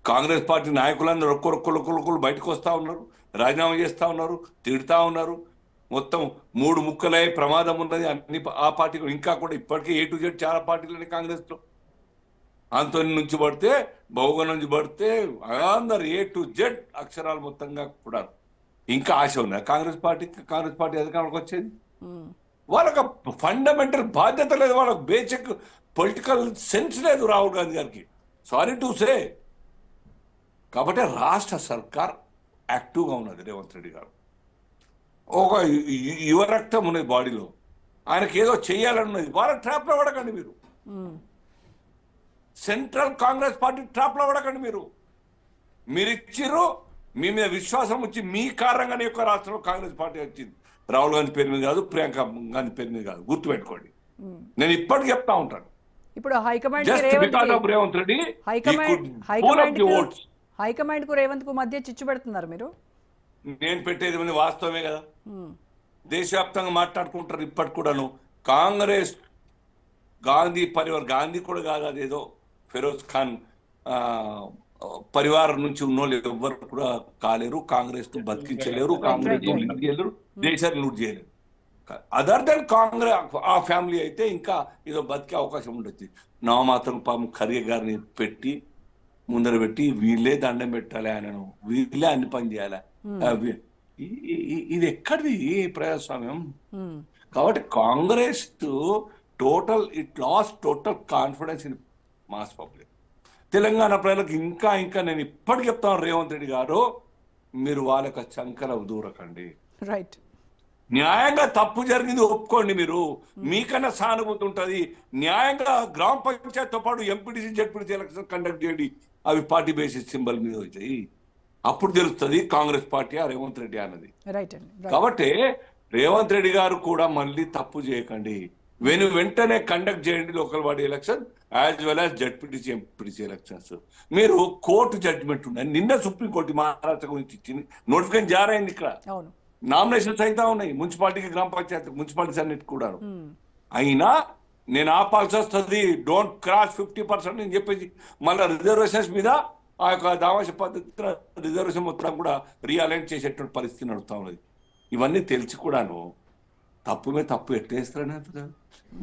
కాంగ్రెస్ పార్టీ నాయకులందరూ ఒక్కొక్కరు బయటకు వస్తా ఉన్నారు, రాజీనామా చేస్తా ఉన్నారు, తిడుతా ఉన్నారు. మొత్తం 3 ముక్కలై ప్రమాదం ఉన్నది అన్ని ఆ పార్టీ. ఇంకా కూడా ఇప్పటికే A to Z చాలా పార్టీలు కాంగ్రెస్ లో. ఆంతోని నుంచి పడితే, బహుగన్ నుంచి పడితే అందరు A to Z అక్షరాలు మొత్తంగా కూడా. ఇంకా ఆశ ఉంది కాంగ్రెస్ పార్టీ అధికారంలోకి వచ్చేది. వాళ్ళకి ఫండమెంటల్ బాధ్యత లేదు, వాళ్ళకి బేసిక్ పొలిటికల్ సెన్స్ లేదు రాహుల్ గాంధీ గారికి, సారీ టు సే. కాబట్టి రాష్ట్ర సర్కార్ యాక్టివ్గా ఉన్నది. రేవంత్ రెడ్డి గారు ఒక యువ రక్తం ఉన్నది బాడీలో, ఆయనకి ఏదో చెయ్యాలన్నది. వాళ్ళ ట్రాప్లో పడకండి మీరు, సెంట్రల్ కాంగ్రెస్ పార్టీ ట్రాప్లో పడకండి మీరు. మీరు ఇచ్చిర్రు, మీ మీద విశ్వాసం వచ్చి మీ కారణంగానే యొక్క రాష్ట్రంలో కాంగ్రెస్ పార్టీ వచ్చింది. రాహుల్ గాంధీ పేరు మీద కాదు, ప్రియాంక గాంధీ పేరు మీద కాదు, గుర్తుపెట్టుకోండి. నేను ఇప్పటికి చెప్తా ఉంటాను. ఇప్పుడు హైకమాండ్ రేవంత్ రెడ్డి హైకమాండ్ కు రేవంత్ కు మధ్య చిచ్చు పెడుతున్నారు మీరు. నేను పెట్టేది మంది వాస్తవమే కదా, దేశవ్యాప్తంగా మాట్లాడుకుంటారు ఇప్పటికి కూడాను. కాంగ్రెస్ గాంధీ పరివార్, గాంధీ కూడా కాదు, అదేదో ఫిరోజ్ ఖాన్ పరివారం నుంచి ఉన్నోళ్ళు ఎవ్వరు కూడా కాలేరు, కాంగ్రెస్ ను బతికించలేరు, కాంగ్రెస్ లీడ్ చేయలేరు, దేశాన్ని లూట్ చేయలేరు. అదర్ దెన్ కాంగ్రెస్ ఆ ఫ్యామిలీ అయితే ఇంకా ఏదో బతికే అవకాశం ఉండొచ్చు. నామాత్రం పాము ఖర్గే గారిని పెట్టి ముందర పెట్టి వీళ్ళే దండం పెట్టాలి ఆయనను, వీళ్ళే అన్ని పని చేయాలి. ఇది ఎక్కడిది ప్రజాస్వామ్యం? కాబట్టి Congress it last total confidence in mass public. Telangana ప్రజలకు ఇంకా నేను ఇప్పటికి చెప్తాను, రేవంత్ రెడ్డి గారు మీరు వాళ్ళకి చంకల దూరకండి. రైట్, న్యాయంగా తప్పు జరిగింది ఒప్పుకోండి. మీరు మీకన్నా సానుభూతి ఉంటుంది. న్యాయంగా గ్రామ పంచాయతీతో పాటు ఎంపీటీసీ జడ్పీటీసీ ఎలక్షన్ కండక్ట్ చేయండి, అవి పార్టీ బేసిస్ సింబల్ మీద వచ్చాయి. అప్పుడు తెలుస్తుంది కాంగ్రెస్ పార్టీ రేవంత్ రెడ్డి అన్నది. కాబట్టి రేవంత్ రెడ్డి గారు కూడా మళ్ళీ తప్పు చేయకండి, వెంటనే కండక్ట్ చేయండి local body election as well as ZPTC MPTC elections. మీరు కోర్టు జడ్జిమెంట్ ఉన్నాయి, నిన్న సుప్రీంకోర్టు మహారాష్ట్ర గురించి ఇచ్చింది, నోటిఫికేషన్ జారైంది. ఇక్కడ నామినేషన్స్ అయితే ఉన్నాయి మున్సిపాలిటీకి, గ్రామ పంచాయతీ మున్సిపాలిటీస్ అన్నిటి కూడా. అయినా నేను ఆపాల్సి వస్తుంది, డోంట్ క్రాస్ 50% అని చెప్పేసి మళ్ళీ రిజర్వేషన్స్ మీద ఆ యొక్క దావాష పద్ధతిలో రిజర్వేషన్ మొత్తం కూడా రీఅలైన్ చేసేటువంటి పరిస్థితి నడుస్తూ ఉన్నది. ఇవన్నీ తెలిసి కూడాను తప్పు మీద తప్పు ఎట్టేస్తారని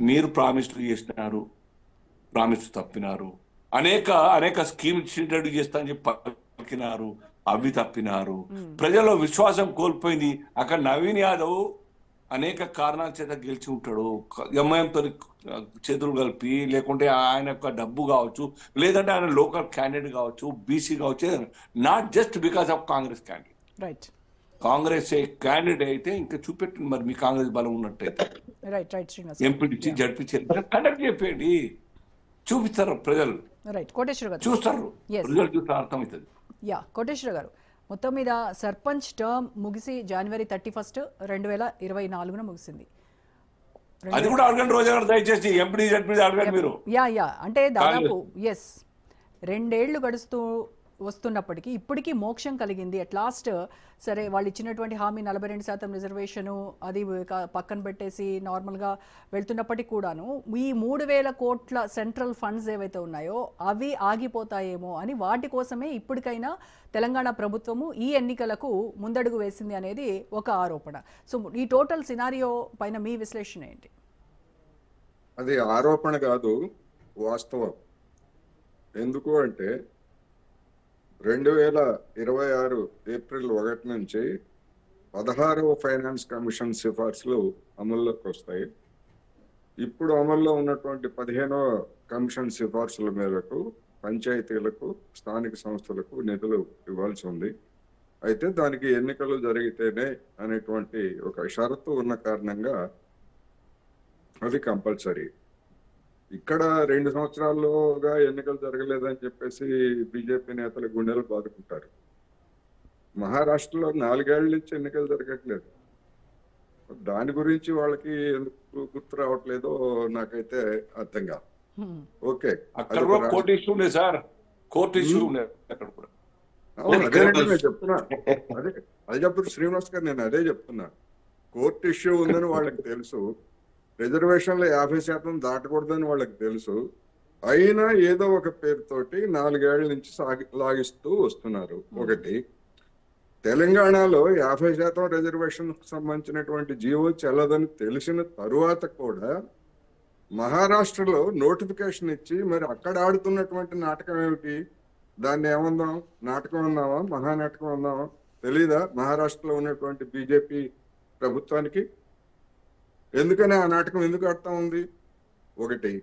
మీరు ప్రామిస్లు చేసినారు, ప్రామిస్ తప్పినారు. అనేక స్కీమ్స్ ఇంట్రడ్యూస్ చేస్తా అని చెప్పి పలికినారు, అవి తప్పినారు. ప్రజల్లో విశ్వాసం కోల్పోయింది. అక్కడ నవీన్ యాదవ్ అనేక కారణాల చేత గెలిచి ఉంటాడు. ఎంఐఎంతో చేతులు కలిపి, లేకుంటే ఆయన యొక్క డబ్బు కావచ్చు, లేదంటే ఆయన లోకల్ క్యాండిడేట్ కావచ్చు, బీసీ కావచ్చు, not just because of Congress candidate. Right Congress candidate అయితే ఇంకా చూపెట్టండి మరి మీ కాంగ్రెస్ బలం ఉన్నట్టయితే. Right right Srinivas MPTC ZPC conduct చెప్పండి, చూపిస్తారు ప్రజలు, రైట్ కోటేశ్వర గారు చూస్తారు, Yes. రిజల్ట్ చూస్తే అర్థమవుతుంది. యా కోటేశ్వర గారు, మొత్తం మీద సర్పంచ్ టర్మ్ ముగిసి జనవరి 31, 2024 ముగిసింది. అది కూడా అడగండి రోజా గారు, దయచేసి ఎంపీ జడ్పీ అడగండి మీరు. యా అంటే దాదాపు 2 ఏళ్లు గడుస్తూ వస్తున్నప్పటికీ ఇప్పటికీ మోక్షం కలిగింది. అట్ లాస్ట్ సరే వాళ్ళు ఇచ్చినటువంటి హామీ 42% రిజర్వేషను అది పక్కన పెట్టేసి నార్మల్గా వెళ్తున్నప్పటికీ కూడాను ఈ 3,000 కోట్ల సెంట్రల్ ఫండ్స్ ఏవైతే ఉన్నాయో అవి ఆగిపోతాయేమో అని, వాటి కోసమే ఇప్పటికైనా తెలంగాణ ప్రభుత్వము ఈ ఎన్నికలకు ముందడుగు వేసింది అనేది ఒక ఆరోపణ. సో ఈ టోటల్ సినారియో పైన మీ విశ్లేషణ ఏంటి? అది ఆరోపణ కాదు, వాస్తవం. ఎందుకు అంటే 2026 ఏప్రిల్ 1 నుంచి 16వ ఫైనాన్స్ కమిషన్ సిఫార్సులు అమల్లోకి వస్తాయి. ఇప్పుడు అమల్లో ఉన్నటువంటి 15వ కమిషన్ సిఫార్సుల మేరకు పంచాయతీలకు, స్థానిక సంస్థలకు నిధులు ఇవ్వాల్సి ఉంది. అయితే దానికి ఎన్నికలు జరిగితేనే అనేటువంటి ఒక షరతు ఉన్న కారణంగా అది కంపల్సరీ. ఇక్కడ 2 సంవత్సరాల్లోగా ఎన్నికలు జరగలేదని చెప్పేసి బీజేపీ నేతలు గుండెలు బాదుకుంటారు. మహారాష్ట్రలో 4 ఏళ్ల నుంచి ఎన్నికలు జరగట్లేదు. దాని గురించి వాళ్ళకి ఎందుకు గుర్తు రావట్లేదో నాకైతే అర్థం కాదు. ఓకే, అక్కడ కూడా కోర్టు ఇష్యూ ఉంది సార్, కోర్టు ఇష్యూ ఉంది అక్కడ కూడా. అదేనండి నేను చెప్తున్నా, అది చెప్తున్నా శ్రీనివాస్ గారు, నేను అదే చెప్తున్నా. కోర్టు ఇష్యూ ఉందని వాళ్ళకి తెలుసు, రిజర్వేషన్లు 50% దాటకూడదని వాళ్ళకి తెలుసు. అయినా ఏదో ఒక పేరుతోటి 4 ఏళ్ల నుంచి లాగిస్తూ వస్తున్నారు. ఒకటి, తెలంగాణలో 50% రిజర్వేషన్ సంబంధించినటువంటి జీవో చెల్లదని తెలిసిన తరువాత కూడా మహారాష్ట్రలో నోటిఫికేషన్ ఇచ్చి మరి అక్కడ ఆడుతున్నటువంటి నాటకం ఏమిటి? దాన్ని ఏమందాం, నాటకం అన్నావా, మహానాటకం అన్నావా? తెలీదా మహారాష్ట్రలో ఉన్నటువంటి బీజేపీ ప్రభుత్వానికి? ఎందుకని ఆ నాటకం ఎందుకు ఆడుతూ ఉంది? ఒకటి,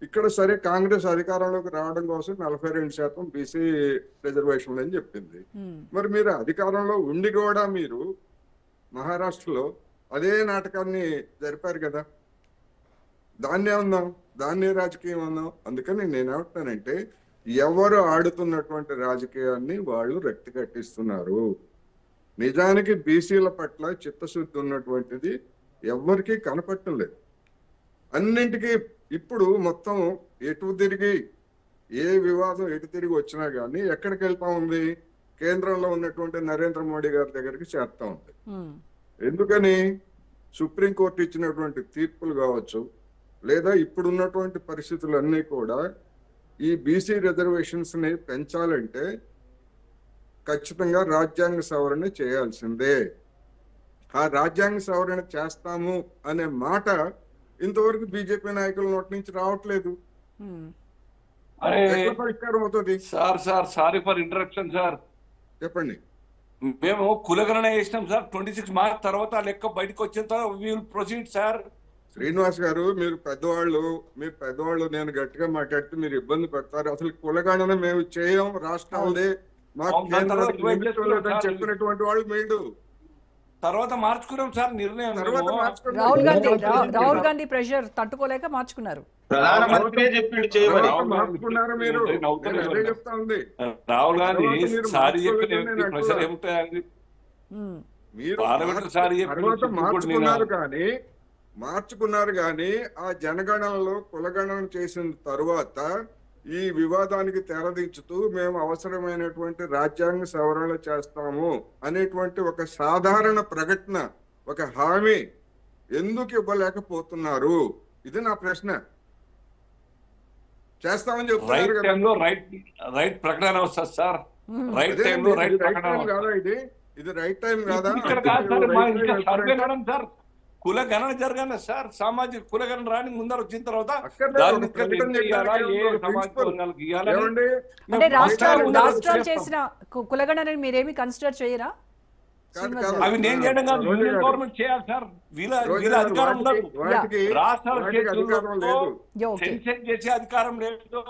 ఇక్కడ సరే కాంగ్రెస్ అధికారంలోకి రావడం కోసం 42% బీసీ రిజర్వేషన్లు అని చెప్పింది. మరి మీరు అధికారంలో ఉండి కూడా మీరు మహారాష్ట్రలో అదే నాటకాన్ని జరిపారు కదా. దాన్ని ఏమన్నాం, దాన్ని రాజకీయం అన్నాం. అందుకని నేనేమంటానంటే ఎవరు ఆడుతున్నటువంటి రాజకీయాన్ని వాళ్ళు రక్తి కట్టిస్తున్నారు. నిజానికి బీసీల పట్ల చిత్తశుద్ధి ఉన్నటువంటిది ఎవరికి కనపట్టలేదు. అన్నింటికీ ఇప్పుడు మొత్తం ఎటు తిరిగి ఏ వివాదం ఎటు తిరిగి వచ్చినా కానీ ఎక్కడికి వెళ్తా ఉంది? కేంద్రంలో ఉన్నటువంటి నరేంద్ర మోడీ గారి దగ్గరికి చేరుతా ఉంది. ఎందుకని? సుప్రీంకోర్టు ఇచ్చినటువంటి తీర్పులు కావచ్చు, లేదా ఇప్పుడున్నటువంటి పరిస్థితులన్నీ కూడా ఈ బీసీ రిజర్వేషన్స్ ని పెంచాలంటే ఖచ్చితంగా రాజ్యాంగ సవరణ చేయాల్సిందే. ఆ రాజ్యాంగ సవరణ చేస్తాము అనే మాట ఇంతవరకు బీజేపీ నాయకుల నోటి నుంచి రావట్లేదు. పరిష్కారం అవుతుంది. సారీ ఫర్ ఇంటరప్షన్ సార్, చెప్పండి. మేము కులగణన చేసినాం సార్. 26 మార్చ్ తర్వాత లెక్క బయటకు వచ్చిన తర్వాత we will proceed sir. Srinivas గారు, మీరు పెద్దవాళ్ళు నేను గట్టిగా మాట్లాడితే మీరు ఇబ్బంది పడతారు. అసలు కులగణన మేము చేయం, రాష్ట్రాలదే మాకు చెప్పినటువంటి వాళ్ళు మీరు తర్వాత మార్చుకున్నాం సార్ నిర్ణయం. రాహుల్ గాంధీ ప్రెషర్ తట్టుకోలేక మార్చుకున్నారు. రాహుల్ గాంధీ సారీ చెప్పిన ప్రెషర్ ఏముంటాయండి? మార్చుకున్నారు కానీ ఆ జనగణనలో కులగణన చేసిన తరువాత ఈ వివాదానికి తెరదించుతూ మేము అవసరమైనటువంటి రాజ్యాంగ సవరణలు చేస్తాము అనేటువంటి ఒక సాధారణ ప్రకటన, ఒక హామీ ఎందుకు ఇవ్వలేకపోతున్నారు? ఇది నా ప్రశ్న. చేస్తామని చెప్తున్నారు కదా. రైట్ ప్రకటన వస్తుంది సార్. రైట్ టైంలో రైట్ ప్రకటన కాదా? ఇది రైట్ టైం కాదా? సార్ కుల గణన జరగాలి సార్. సామాజిక కుల గణన రాని ముందర వచ్చిన తర్వాత అంటే రాష్ట్రాలు చేసిన కులగణనని మీరేమి కన్సిడర్ చేయరా? అవి నేను చేయడం కాదు, యూనియన్ గవర్నమెంట్ చేయాలి సార్. వీళ్ళ అధికారం ఉండదు, రాష్ట్రాల చేతుల్లో సెన్సెస్ చేసే అధికారం లేదు,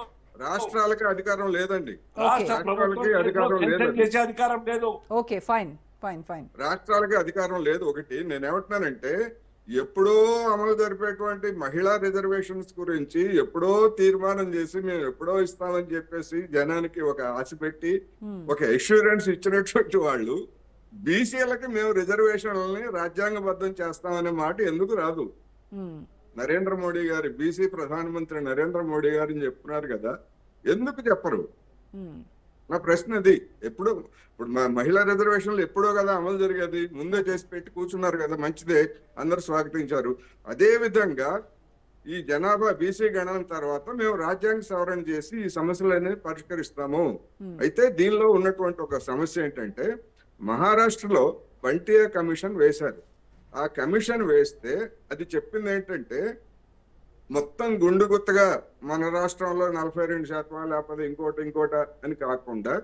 రాష్ట్రాలకి అధికారం లేదండి, రాష్ట్రాలకి అధికారం లేదు, చేసే అధికారం లేదు. Okay fine fine fine. రాష్ట్రాలకి అధికారం లేదు. ఒకటి నేనేమంటున్నానంటే ఎప్పుడో అమలు జరిపేటువంటి మహిళా రిజర్వేషన్స్ గురించి ఎప్పుడో తీర్మానం చేసి మేము ఎప్పుడో ఇస్తామని చెప్పేసి జనానికి ఒక ఆశ పెట్టి ఒక అష్యూరెన్స్ ఇచ్చినటువంటి వాళ్ళు బీసీలకి మేము రిజర్వేషన్లని రాజ్యాంగబద్ధం చేస్తామనే మాట ఎందుకు రాదు? నరేంద్ర మోడీ గారు, బీసీ ప్రధానమంత్రి నరేంద్ర మోడీ గారిని చెప్తున్నారు కదా, ఎందుకు చెప్పరు? నా ప్రశ్న అది. ఇప్పుడు మహిళా రిజర్వేషన్లు ఎప్పుడో కదా అమలు జరిగేది, ముందే చేసి పెట్టి కూర్చున్నారు కదా, మంచిదే, అందరు స్వాగతించారు. అదే విధంగా ఈ జనాభా బీసీ గణన తర్వాత మేము రాజ్యాంగ సవరణ చేసి ఈ సమస్యలన్నీ పరిష్కరిస్తాము. అయితే దీనిలో ఉన్నటువంటి ఒక సమస్య ఏంటంటే మహారాష్ట్రలో బంటియా కమిషన్ వేశారు. ఆ కమిషన్ వేస్తే అది చెప్పింది ఏంటంటే మొత్తం గుండు గుత్తగా మన రాష్ట్రంలో 42% లేకపోతే ఇంకోట అని కాకుండా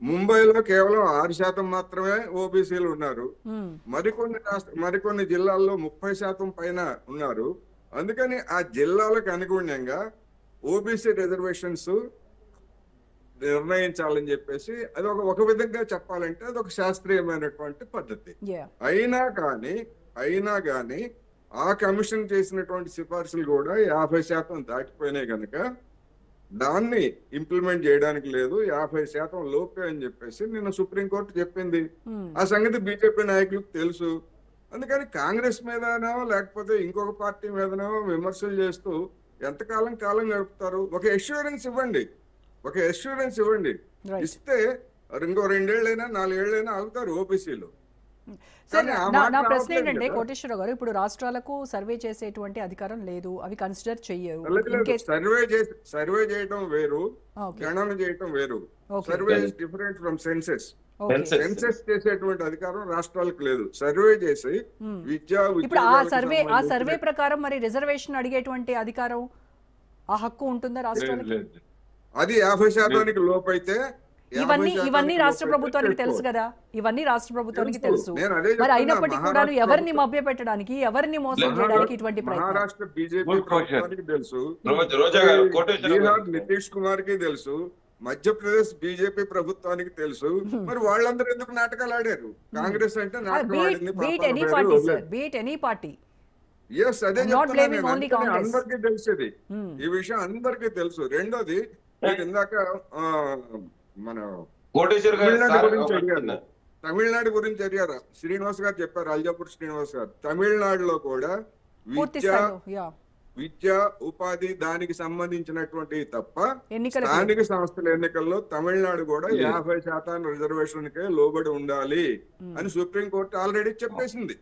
ముంబైలో కేవలం 6% మాత్రమే ఓబీసీలు ఉన్నారు, మరికొన్ని జిల్లాల్లో 30% పైన ఉన్నారు. అందుకని ఆ జిల్లాలకు అనుగుణంగా ఓబీసీ రిజర్వేషన్స్ నిర్ణయించాలని చెప్పేసి అది ఒక విధంగా చెప్పాలంటే అది ఒక శాస్త్రీయమైనటువంటి పద్ధతి. అయినా కానీ ఆ కమిషన్ చేసినటువంటి సిఫార్సులు కూడా 50% దాటిపోయినాయి కనుక దాన్ని ఇంప్లిమెంట్ చేయడానికి లేదు, 50% లోపే అని చెప్పేసి నిన్న సుప్రీంకోర్టు చెప్పింది. ఆ సంగతి బీజేపీ నాయకులకు తెలుసు. అందుకని కాంగ్రెస్ మీదనో లేకపోతే ఇంకొక పార్టీ మీదనో విమర్శలు చేస్తూ ఎంతకాలం గడుపుతారు? ఒక అష్యూరెన్స్ ఇవ్వండి, ఇస్తే ఇంకో 2 ఏళ్ళైనా 4 ఏళ్ళైనా ఆగుతారు ఓబీసీలు. నా ప్రశ్న ఏంటంటే కోటేశ్వరరావు గారు, ఇప్పుడు రాష్ట్రాలకు సర్వే చేసేటువంటి అధికారం లేదు, అవి కన్సిడర్ చెయ్యరు. సర్వే చేయడం వేరు, గణన చేయడం వేరు. Survey is different from census. Census చేసేటువంటి అధికారం రాష్ట్రాలకు లేదు. సర్వే చేసి ఇప్పుడు ఆ సర్వే ప్రకారం మరి రిజర్వేషన్ అడిగేటువంటి అధికారం, ఆ హక్కు ఉంటుందా రాష్ట్రాలకు? అది 50% లోపైతే ఇవన్నీ రాష్ట్ర ప్రభుత్వానికి తెలుసు కదా, ఇవన్నీ రాష్ట్ర ప్రభుత్వానికి తెలుసు. మరి అయినప్పటికీ కూడా ఎవరిని మభ్య పెట్టడానికి, ఎవరిని మోసం చేయడానికి ఇటువంటి మహారాష్ట్ర బీజేపీ ప్రభుత్వానికి తెలుసు, బీహార్ నితీష్ కుమార్ కి తెలుసు, మధ్యప్రదేశ్ బీజేపీ ప్రభుత్వానికి తెలుసు. మరి వాళ్ళందరూ ఎందుకు నాటకాలు ఆడారు? కాంగ్రెస్ అంటే నాటకం ఆడింది. అందరికీ తెలిసేది ఈ విషయం, అందరికీ తెలుసు. రెండోది ఇందాక మన తమిళనాడు గురించి అడిగారు, శ్రీనివాస్ గారు చెప్పారు, అల్జాపూర్ శ్రీనివాస్ గారు. తమిళనాడులో కూడా విద్య ఉపాధి దానికి సంబంధించినటువంటి తప్ప స్థానిక సంస్థల ఎన్నికల్లో తమిళనాడు కూడా 50% రిజర్వేషన్కే లోబడి ఉండాలి అని సుప్రీంకోర్టు ఆల్రెడీ చెప్పేసింది.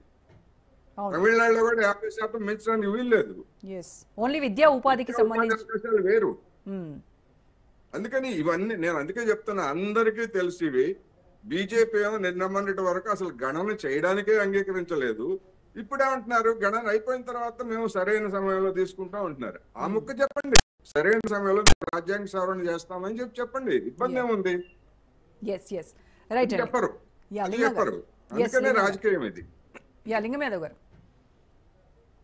తమిళనాడులో కూడా 50% మించడానికి వీల్లేదు. విద్యా ఉపాధికి సంబంధించి వేరు. అందుకని ఇవన్నీ నేను అందుకే చెప్తున్నా, అందరికీ తెలుసు ఇవి. బీజేపీ ఏమో నిన్న మొన్నటి వరకు అసలు గణన చేయడానికే అంగీకరించలేదు. ఇప్పుడేమంటున్నారు, గణన అయిపోయిన తర్వాత మేము సరైన సమయంలో తీసుకుంటాం అంటున్నారు. ఆ ముక్క చెప్పండి, సరైన సమయంలో రాజ్యాంగ సవరణ చేస్తామని చెప్పండి, ఇబ్బంది ఏముంది? చెప్పరు. అందుకనే రాజకీయం ఇది.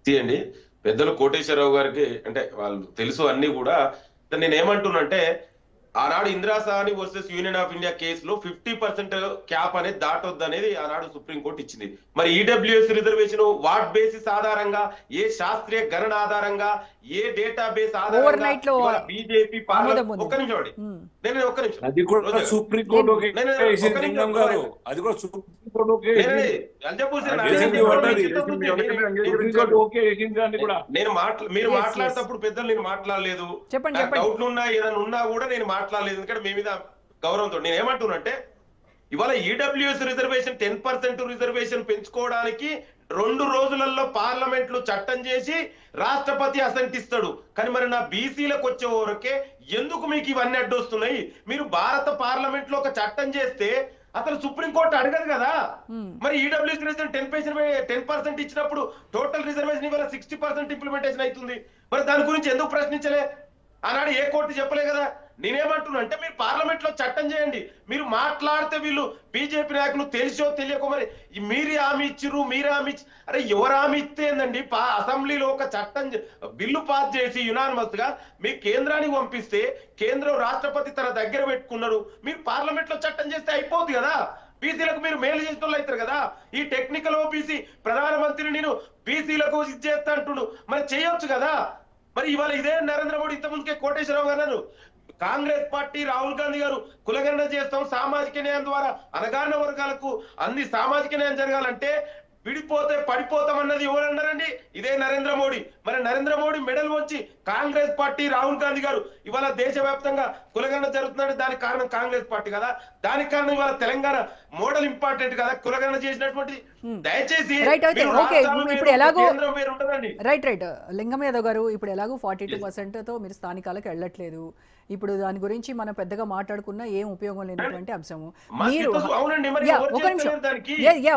అండి పెద్దలు కోటేశ్వరరావు గారికి అంటే వాళ్ళు తెలుసు అన్ని కూడా. నేనేమంటున్నంటే ఆనాడు Indra Sawhney versus union of India కేసులో 50% క్యాప్ అనేది దాటొద్దు అనేది ఆనాడు సుప్రీంకోర్టు ఇచ్చింది. మరి ఈడబ్ల్యూఎస్ రిజర్వేషన్ వాట్ బేసిస్ ఆధారంగా, ఏ శాస్త్రీయ గణన ఆధారంగా, ఏ డేటా బేస్ ఆధారంగా బీజేపీ ఒక్క నిమిషం అది కూడా సుప్రీంకోర్టు మీరు మాట్లాడేటప్పుడు పెద్దలు నేను మాట్లాడలేదు, డౌట్లు ఉన్నా ఏదైనా ఉన్నా కూడా నేను మాట్లాడలేదు, ఎందుకంటే మీ మీద గౌరవంతో. నేను ఏమంటున్నంటే ఇవాళ ఈడబ్ల్యూఎస్ రిజర్వేషన్ 10% రిజర్వేషన్ పెంచుకోవడానికి 2 రోజులలో పార్లమెంట్ లో చట్టం చేసి రాష్ట్రపతి అసంటిస్తాడు. కానీ మరి నా బీసీలకు వచ్చే వరకే ఎందుకు మీకు ఇవన్నీ అడ్డొస్తున్నాయి? మీరు భారత పార్లమెంట్ లో ఒక చట్టం చేస్తే అసలు సుప్రీంకోర్టు అడగదు కదా. మరి ఈడబ్ల్యూఎస్ రిజర్వేషన్ 10% ఇచ్చినప్పుడు టోటల్ రిజర్వేషన్ ఇవాళ 60% ఇంప్లిమెంటేషన్ అవుతుంది. మరి దాని గురించి ఎందుకు ప్రశ్నించలే? ఆనాడు ఏ కోర్టు చెప్పలే కదా. నేనేమంటున్నా అంటే మీరు పార్లమెంట్ పార్లమెంట్ లో చట్టం చేయండి. మీరు మాట్లాడితే వీళ్ళు బీజేపీ నాయకులు తెలిసో తెలియకో మరి మీరే హామీ ఇచ్చిర్రు, మీరే హామీ అరే ఎవరు హామీ ఇస్తే ఏందండి? అసెంబ్లీలో ఒక చట్టం బిల్లు పాస్ చేసి యునానిమస్ గా మీ కేంద్రానికి పంపిస్తే కేంద్రం రాష్ట్రపతి తన దగ్గర పెట్టుకున్నారు, మీరు పార్లమెంట్ లో చట్టం చేస్తే అయిపోతుంది కదా. బీసీలకు మీరు మేలు చేసిన వాళ్ళు అవుతారు కదా. ఈ టెక్నికల్ ఓబీసీ ప్రధానమంత్రిని నేను బీసీలకు ఇది చేస్తా అంటుడు, మరి చేయొచ్చు కదా. మరి ఇవాళ ఇదే నరేంద్ర మోడీ ఇంత ముందుకే కోటేశ్వరరావు గారు కాంగ్రెస్ పార్టీ రాహుల్ గాంధీ గారు కులగణన చేస్తాం, సామాజిక న్యాయం ద్వారా అనగారిన వర్గాలకు అన్ని సామాజిక న్యాయం జరగాలంటే విడిపోతే పడిపోతాం అన్నది ఎవరన్నారండి? ఇదే నరేంద్ర మోడీ. మరి నరేంద్ర మోడీ మెడల్ వచ్చి కాంగ్రెస్ పార్టీ రాహుల్ గాంధీ గారు ఇవాళ దేశవ్యాప్తంగా కులగణన జరుగుతుందంటే దానికి కారణం కాంగ్రెస్ పార్టీ కదా. దానికి కారణం ఇవాళ తెలంగాణ మోడల్ ఇంపార్టెంట్ కదా కులగణన చేసినటువంటి. దయచేసి రైట్ లింగం యాదవ్ గారు, ఇప్పుడు ఎలాగో 42% తో మీరు స్థానికాలకు వెళ్ళట్లేదు. ఇప్పుడు దాని గురించి మనం పెద్దగా మాట్లాడుకున్నా ఏం ఉపయోగం లేనటువంటి అంశము. మీరు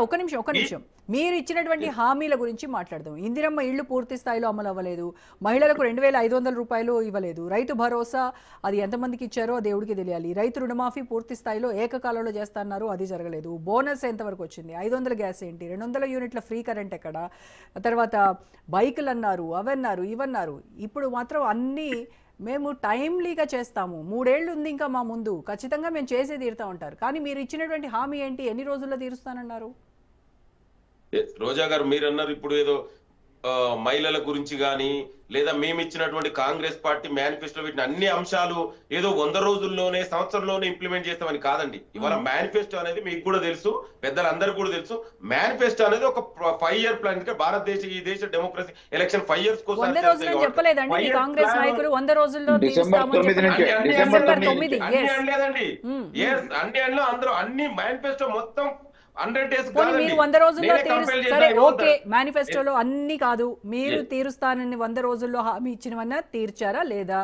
ఒక నిమిషం మీరు ఇచ్చినటువంటి హామీల గురించి మాట్లాడదాం. ఇందిరమ్మ ఇళ్లు పూర్తి స్థాయిలో అమలు అవ్వలేదు, మహిళలకు 2500 రూపాయలు ఇవ్వలేదు, రైతు భరోసా అది ఎంతమందికి ఇచ్చారో దేవుడికి తెలియాలి, రైతు రుణమాఫీ పూర్తి స్థాయిలో ఏకకాలంలో చేస్తున్నారు, అది జరగలేదు, బోనస్ ఎంతవరకు వచ్చింది, 500 గ్యాస్ ఏంటి, 200 యూనిట్ల ఫ్రీ కరెంట్ ఎక్కడ, తర్వాత బైకులు అన్నారు, అవన్నారు ఇవన్నారు. ఇప్పుడు మాత్రం అన్నీ మేము టైమ్లీగా చేస్తాము, 3 ఏళ్ళు ఉంది ఇంకా మా ముందు, ఖచ్చితంగా మేము చేసే తీరుతా ఉంటారు. కానీ మీరు ఇచ్చినటువంటి హామీ ఏంటి? ఎన్ని రోజుల్లో తీరుస్తానన్నారు? రోజా గారు మీరు అన్నారు ఇప్పుడు ఏదో మహిళల గురించి కానీ లేదా మేము ఇచ్చినటువంటి కాంగ్రెస్ పార్టీ మేనిఫెస్టో పెట్టిన అన్ని అంశాలు ఏదో 100 రోజుల్లోనే సంవత్సరంలోనే ఇంప్లిమెంట్ చేస్తామని కాదండి. ఇవాళ మేనిఫెస్టో అనేది మీకు కూడా తెలుసు, పెద్దలందరికీ కూడా తెలుసు. మేనిఫెస్టో అనేది ఒక 5 year ప్లాన్. ఈ దేశ డెమోక్రసీ ఎలక్షన్ 5 years కోసం 100 రోజులు చెప్పలేదండి కాంగ్రెస్ నాయకులు. 100 రోజుల్లో అన్ని మేనిఫెస్టో మొత్తం 100 days మీరు 100 రోజుల్లో సరే ఓకే, మేనిఫెస్టోలో అన్ని కాదు, మీరు తీరుస్తానని 100 రోజుల్లో హామీ ఇచ్చినవన్నా తీర్చారా లేదా?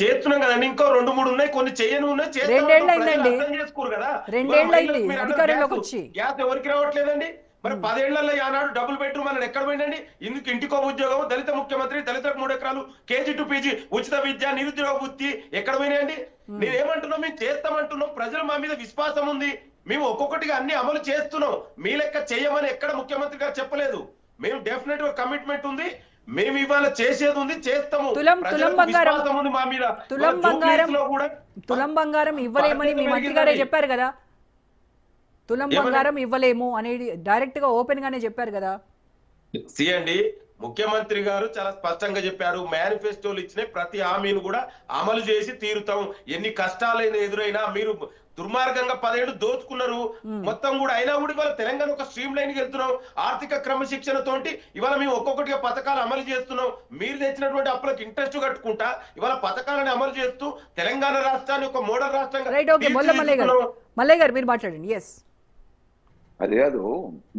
చేస్తున్నాం కదండి, ఇంకో 2-3 ఉన్నాయి, కొన్ని చేయను ఉన్నాయి. 2 ఏళ్ళు అయిందండి, 2 ఏళ్ళు అయింది అధికారంలోకి వచ్చి. గ్యాస్ ఎవరికి రావట్లేదండి? మరి 10 ఏళ్లలో ఆనాడు డబుల్ బెడ్రూమ్ అని ఎక్కడ పోయిందండి? ఇంటికో ఉద్యోగం, దళిత ముఖ్యమంత్రి, దళితులకు 3 ఎకరాలు, KG to PG ఉచిత విద్య, నిరుద్యోగ వృత్తి ఎక్కడ పోయినాయండి? నేనేమంటున్నాం, మేము చేస్తామంటున్నాం, ప్రజలు మా మీద విశ్వాసం ఉంది, మేము ఒక్కొక్కటిగా అన్ని అమలు చేస్తున్నాం. మీ లెక్క చేయమని ఎక్కడ ముఖ్యమంత్రి గారు చెప్పలేదు. మేము డెఫినెట్ గా కమిట్మెంట్ ఉంది, మేము ఇవాళ చేసేది ఉంది, చేస్తాము. తులం బంగారం ఇవ్వలేమని మీ మంత్రి గారే చెప్పారు కదా, తులం బంగారం ఇవ్వలేము అనేది డైరెక్ట్ గా ఓపెన్ గానే చెప్పారు కదా. అండి ముఖ్యమంత్రి గారు చాలా స్పష్టంగా చెప్పారు, మేనిఫెస్టోలు ఇచ్చిన ప్రతి హామీని కూడా అమలు చేసి తీరుతాం. ఎన్ని కష్టాలైనా ఎదురైనా మీరు దుర్మార్గంగా 10 ఏళ్ళు దోచుకున్నారు మొత్తం కూడా, అయినా కూడా ఇవాళ తెలంగాణ ఒక స్ట్రీమ్ లైన్ కి వెళ్తున్నాం. ఆర్థిక క్రమశిక్షణతోటి ఇవాళ మేము ఒక్కొక్కటిగా పథకాలు అమలు చేస్తున్నాం. మీరు తెచ్చినటువంటి అప్పులకు ఇంట్రెస్ట్ కట్టుకుంటా ఇవాళ పథకాలను అమలు చేస్తూ తెలంగాణ రాష్ట్రాన్ని ఒక మోడల్ రాష్ట్రంగా. మల్లయ్య గారు మీరు మాట్లాడండి. అది కాదు,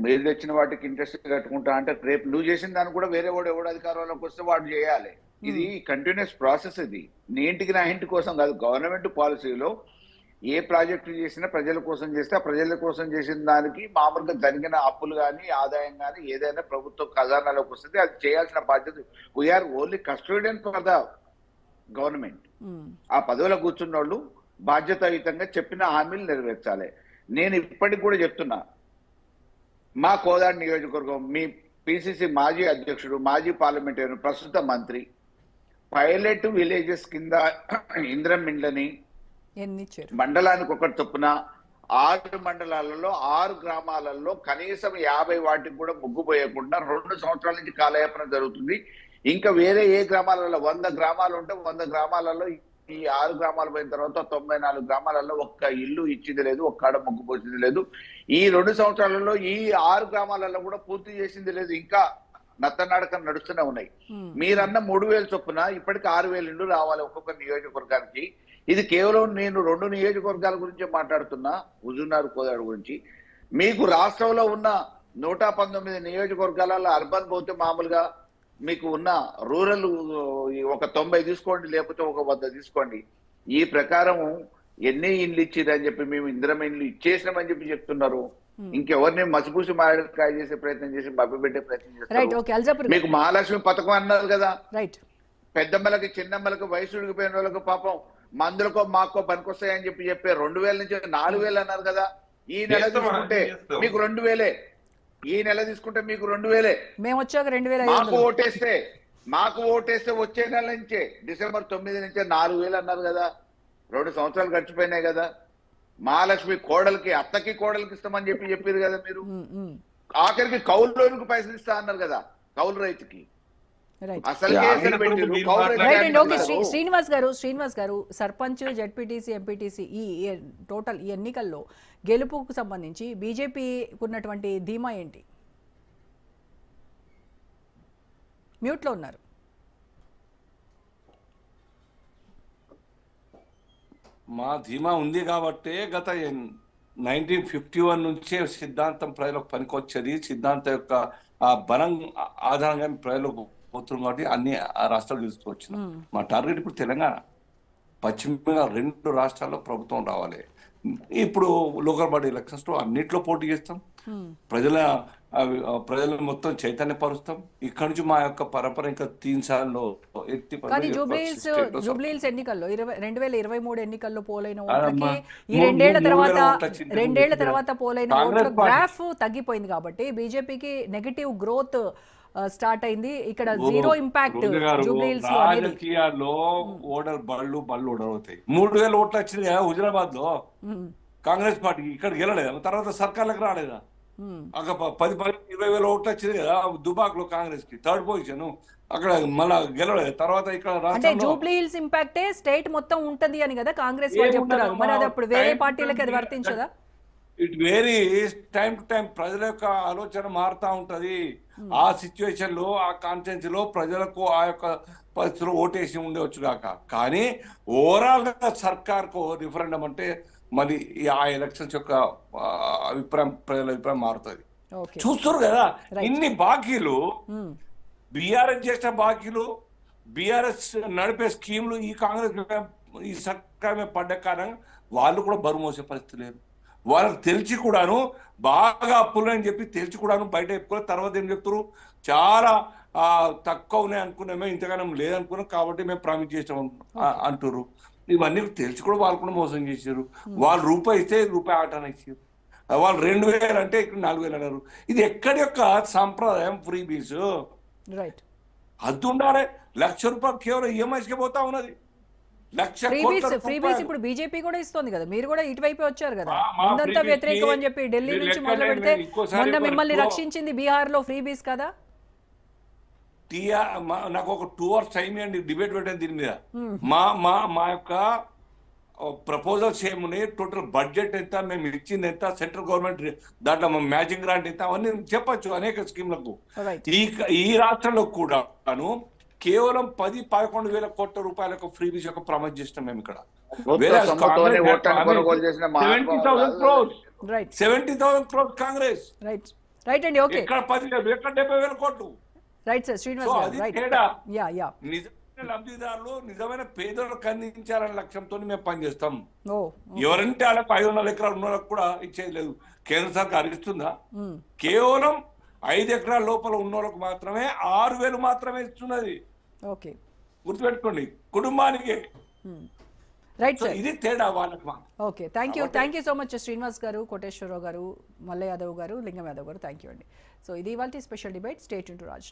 మీరు తెచ్చిన వాటికి ఇంట్రెస్ట్ కట్టుకుంటా అంటే రేపు నువ్వు చేసిన దాన్ని కూడా వేరే వాడు ఎవడు అధికారంలోకి వస్తే వాడు చేయాలి. ఇది కంటిన్యూస్ ప్రాసెస్. ఇది నీ ఇంటికి నా ఇంటి కోసం కాదు. గవర్నమెంట్ పాలసీలో ఏ ప్రాజెక్టు చేసినా ప్రజల కోసం చేస్తే ఆ ప్రజల కోసం చేసిన దానికి మామూలుగా జరిగిన అప్పులు కానీ ఆదాయం కానీ ఏదైనా ప్రభుత్వ ఖజానాలోకి వస్తుంది, అది చేయాల్సిన బాధ్యత. We are only custodian for the government. ఆ పదవిలో కూర్చున్న వాళ్ళు బాధ్యతాయుతంగా చెప్పిన హామీలు నెరవేర్చాలి. నేను ఇప్పటికి కూడా చెప్తున్నా, మా కోదాడ నియోజకవర్గం మీ పిసిసి మాజీ అధ్యక్షుడు, మాజీ పార్లమెంటరీ, ప్రస్తుత మంత్రి పైలట్ విలేజెస్ కింద ఇంద్రం ఇండ్లని మండలానికి ఒకటి చొప్పున 6 మండలాలలో 6 గ్రామాలలో కనీసం 50 వాటికి కూడా ముగ్గు పోయకుండా 2 సంవత్సరాల నుంచి కాలయాపన జరుగుతుంది. ఇంకా వేరే ఏ గ్రామాలలో 100 గ్రామాలు ఉంటే 100 గ్రామాలలో ఈ 6 గ్రామాలు పోయిన తర్వాత 94 గ్రామాలలో ఒక్క ఇల్లు ఇచ్చింది లేదు, ఒక్కడ ముగ్గు పోసింది లేదు. ఈ 2 సంవత్సరాలలో ఈ 6 గ్రామాలలో కూడా పూర్తి చేసింది లేదు. ఇంకా నత్తనాడకం నడుస్తూనే ఉన్నాయి. మీరన్న 3000 చొప్పున ఇప్పటికి 6000 ఇళ్ళు రావాలి ఒక్కొక్క నియోజకవర్గానికి. ఇది కేవలం నేను 2 నియోజకవర్గాల గురించి మాట్లాడుతున్నా, హుజూర్నగర్, కోదాడ గురించి. మీకు రాష్ట్రంలో ఉన్న 119 నియోజకవర్గాలలో అర్బన్ పోతే మామూలుగా మీకు ఉన్న రూరల్ ఒక 90 తీసుకోండి, లేకపోతే ఒక 100 తీసుకోండి. ఈ ప్రకారం ఎన్ని ఇండ్లు ఇచ్చిరని చెప్పి మేము ఇందిరం ఇండ్లు ఇచ్చేసినామని చెప్పి చెప్తున్నారు. ఇంకెవరిని మసిపూసి మాయకాయ చేసే ప్రయత్నం చేసి మభ్యపెట్టే ప్రయత్నం చేస్తారు. మీకు మహాలక్ష్మి పథకం అన్నారు కదా, పెద్దమ్మలకి చిన్నమ్మలకి వయసు ఉడిగిపోయిన వాళ్ళకి పాపం మందులకో మాకో పనికొస్తాయని చెప్పి 2000 నుంచి 4000 అన్నారు కదా. ఈ నెల తీసుకుంటే మీకు 2000, ఈ నెల తీసుకుంటే మీకు 2000. మేము వచ్చాక 2500. మాకు ఓటేస్తే వచ్చే నెల నుంచే డిసెంబర్ 9 నుంచే 4000 అన్నారు కదా. 2 సంవత్సరాలు గడిచిపోయినాయి కదా. మహాలక్ష్మి కోడలికి, అత్తకి కోడలికి ఇస్తామని చెప్పారు కదా మీరు. ఆఖరికి కౌలులోనికి పైసలు ఇస్తా అన్నారు కదా, కౌలు రైతుకి. శ్రీనివాస్ గారు సర్పంచ్, జెడ్పీటీసీ, ఎంపీటీసీ ఈ టోటల్ ఈ ఎన్నికల్లో గెలుపుకు సంబంధించి బీజేపీకి ఉన్నటువంటి ధీమా ఏంటి? మ్యూట్లో ఉన్నారు. మా ధీమా ఉంది కాబట్టి గత 1951 నుంచే సిద్ధాంతం ప్రజలకు పనికొచ్చేది. సిద్ధాంతం యొక్క ఆ బలం ఆధారంగా ప్రజలకు పోతున్నాం కాబట్టి అన్ని రాష్ట్రాలు గెలుచుకోవచ్చు. మా టార్గెట్ ఇప్పుడు తెలంగాణ, పశ్చిమ బెంగాల్ 2 రాష్ట్రాల్లో ప్రభుత్వం రావాలి. ఇప్పుడు లోకల్ బాడీ ఎలక్షన్స్ లో అన్నిట్లో పోటీ చేస్తాం. ప్రజలను మొత్తం చైతన్యపరుస్తాం. ఇక్కడ నుంచి మా యొక్క పరంపర ఇంకా 3 సార్లు ఎత్తి. కానీ జూబ్లీహిల్స్ ఎన్నికల్లో 2023 ఎన్నికల్లో పోలైన ఓట్లకి ఈ 2 ఏళ్ల తర్వాత పోలైన ఓట్ల గ్రాఫ్ తగ్గిపోయింది కాబట్టి బీజేపీకి నెగటివ్ గ్రోత్ స్టార్ట్ అయింది. ఇక్కడ జీరో ఇంపాక్ట్ జూబ్లీహిల్స్ లో. రాజకీయాల్లో బళ్ళు ఓడర్ అవుతాయి. 3000 ఓట్లు వచ్చింది కదా హుజరాబాద్ లో కాంగ్రెస్ పార్టీకి, ఇక్కడ గెలలేదా? తర్వాత సర్కార్లకు రాలేదా? 10-20,000 ఓట్లు వచ్చింది కదా దుబాక్ లో కాంగ్రెస్ కి, 3rd పొజిషన్. అక్కడ మళ్ళా గెలవలేదు. తర్వాత ఇక్కడ అంటే జూబ్లీహిల్స్ ఇంపాక్టే స్టేట్ మొత్తం ఉంటది అని కదా కాంగ్రెస్ వాళ్ళు చెప్తున్నారు. మరి అది అప్పుడు వేరే పార్టీలకి అది వర్తించదా? It vary time to time ప్రజల యొక్క ఆలోచన మారుతా ఉంటది. ఆ సిచ్యువేషన్ లో, ఆ కాన్స్టిట్యున్సీ లో ప్రజలకు ఆ యొక్క పరిస్థితులు ఓటేసి ఉండవచ్చు కాక. కానీ ఓవరాల్ గా సర్కార్ కు రిఫరెండం అంటే మరి ఆ ఎలక్షన్స్ యొక్క అభిప్రాయం, ప్రజల అభిప్రాయం మారుతుంది. చూస్తారు కదా ఇన్ని బాకీలు, బీఆర్ఎస్ చేసిన బాకీలు, బీఆర్ఎస్ నడిపే స్కీములు ఈ కాంగ్రెస్ ఈ సర్కార్ మీద పడ్డ కారణంగా వాళ్ళు కూడా బరువు మోసే పరిస్థితి లేదు. వాళ్ళకి తెలిసి కూడాను బాగా అప్పులు అని చెప్పి తెలిసి కూడాను బయట చెప్పుకోవాలి. తర్వాత ఏం చెప్తారు, చాలా తక్కువ ఉన్నాయి అనుకున్నామే, ఇంతగానం లేదనుకున్నాం కాబట్టి మేము ప్రామిస్ చేసాం అంటారు. ఇవన్నీ తెలిసి కూడా వాళ్ళు కూడా మోసం చేశారు. వాళ్ళు రూపాయి ఇస్తే రూపాయి ఆటని ఇచ్చారు. వాళ్ళు 2000 అంటే ఇక్కడ 4000 అన్నారు. ఇది ఎక్కడి యొక్క సంప్రదాయం? ఫ్రీ బీస్ అద్దు ఉండాలి. 1,00,000 రూపాయలు కేవలం ఈఎంఐస్కే పోతా ఉన్నది. ఫ్రీ బీస్ ఇప్పుడు బీజేపీ కూడా ఇస్తుంది కదా. మీరు కూడా ఇటువైపే వచ్చారు కదా. ముందంతా వ్యతిరేకం అని చెప్పి ఢిల్లీ నుంచి మొదలు పెడితే మొన్న మిమ్మల్ని రక్షించింది బీహార్ లో ఫ్రీ బీస్ కదా. నాకు ఒక 2 hours టైం ఇవ్వండి, డిబేట్ పెట్టండి దీని మీద. మా యొక్క ప్రపోజల్స్ ఏమున్నాయి, టోటల్ బడ్జెట్ ఎంత, మేము ఇచ్చింది ఎంత, సెంట్రల్ గవర్నమెంట్ దాంట్లో మ్యాచింగ్ గ్రాంట్ ఎంత, అవన్నీ చెప్పచ్చు అనేక స్కీమ్లకు. ఈ రాష్ట్రంలో కూడాను కేవలం 10-11 వేల కోట్ల రూపాయలకు ఫ్రీ బీస్ యొక్క ప్రమోట్ చేసినాం మేము ఇక్కడ. 70,000 crores కాంగ్రెస్, ఇక్కడ 70,000 కోట్లు. నిజమైన లబ్ధిదారులు, నిజమైన పేదలకు అందించాలనే లక్ష్యంతో మేము పనిచేస్తాం. ఎవరంటే వాళ్ళకు 500 ఎకరాలు ఉన్న వాళ్ళకు కూడా ఇచ్చేది లేదు. కేంద్ర సర్కార్ ఇస్తుందా? కేవలం 5 ఎకరాల లోపల ఉన్న వాళ్ళకు మాత్రమే 6,000 మాత్రమే ఇస్తున్నది. గుర్తుపెట్టుకోండి, కుటుంబానికి. ఇది తేడా వాళ్ళకి. Okay, thank you so much Srinivas గారు, కోటేశ్వరరావు గారు, మల్ల యాదవ్ గారు, లింగం యాదవ్ గారు. థ్యాంక్ యూ అండి. సో ఇది ఇవాల్టి special debate. Stay tune to Raj.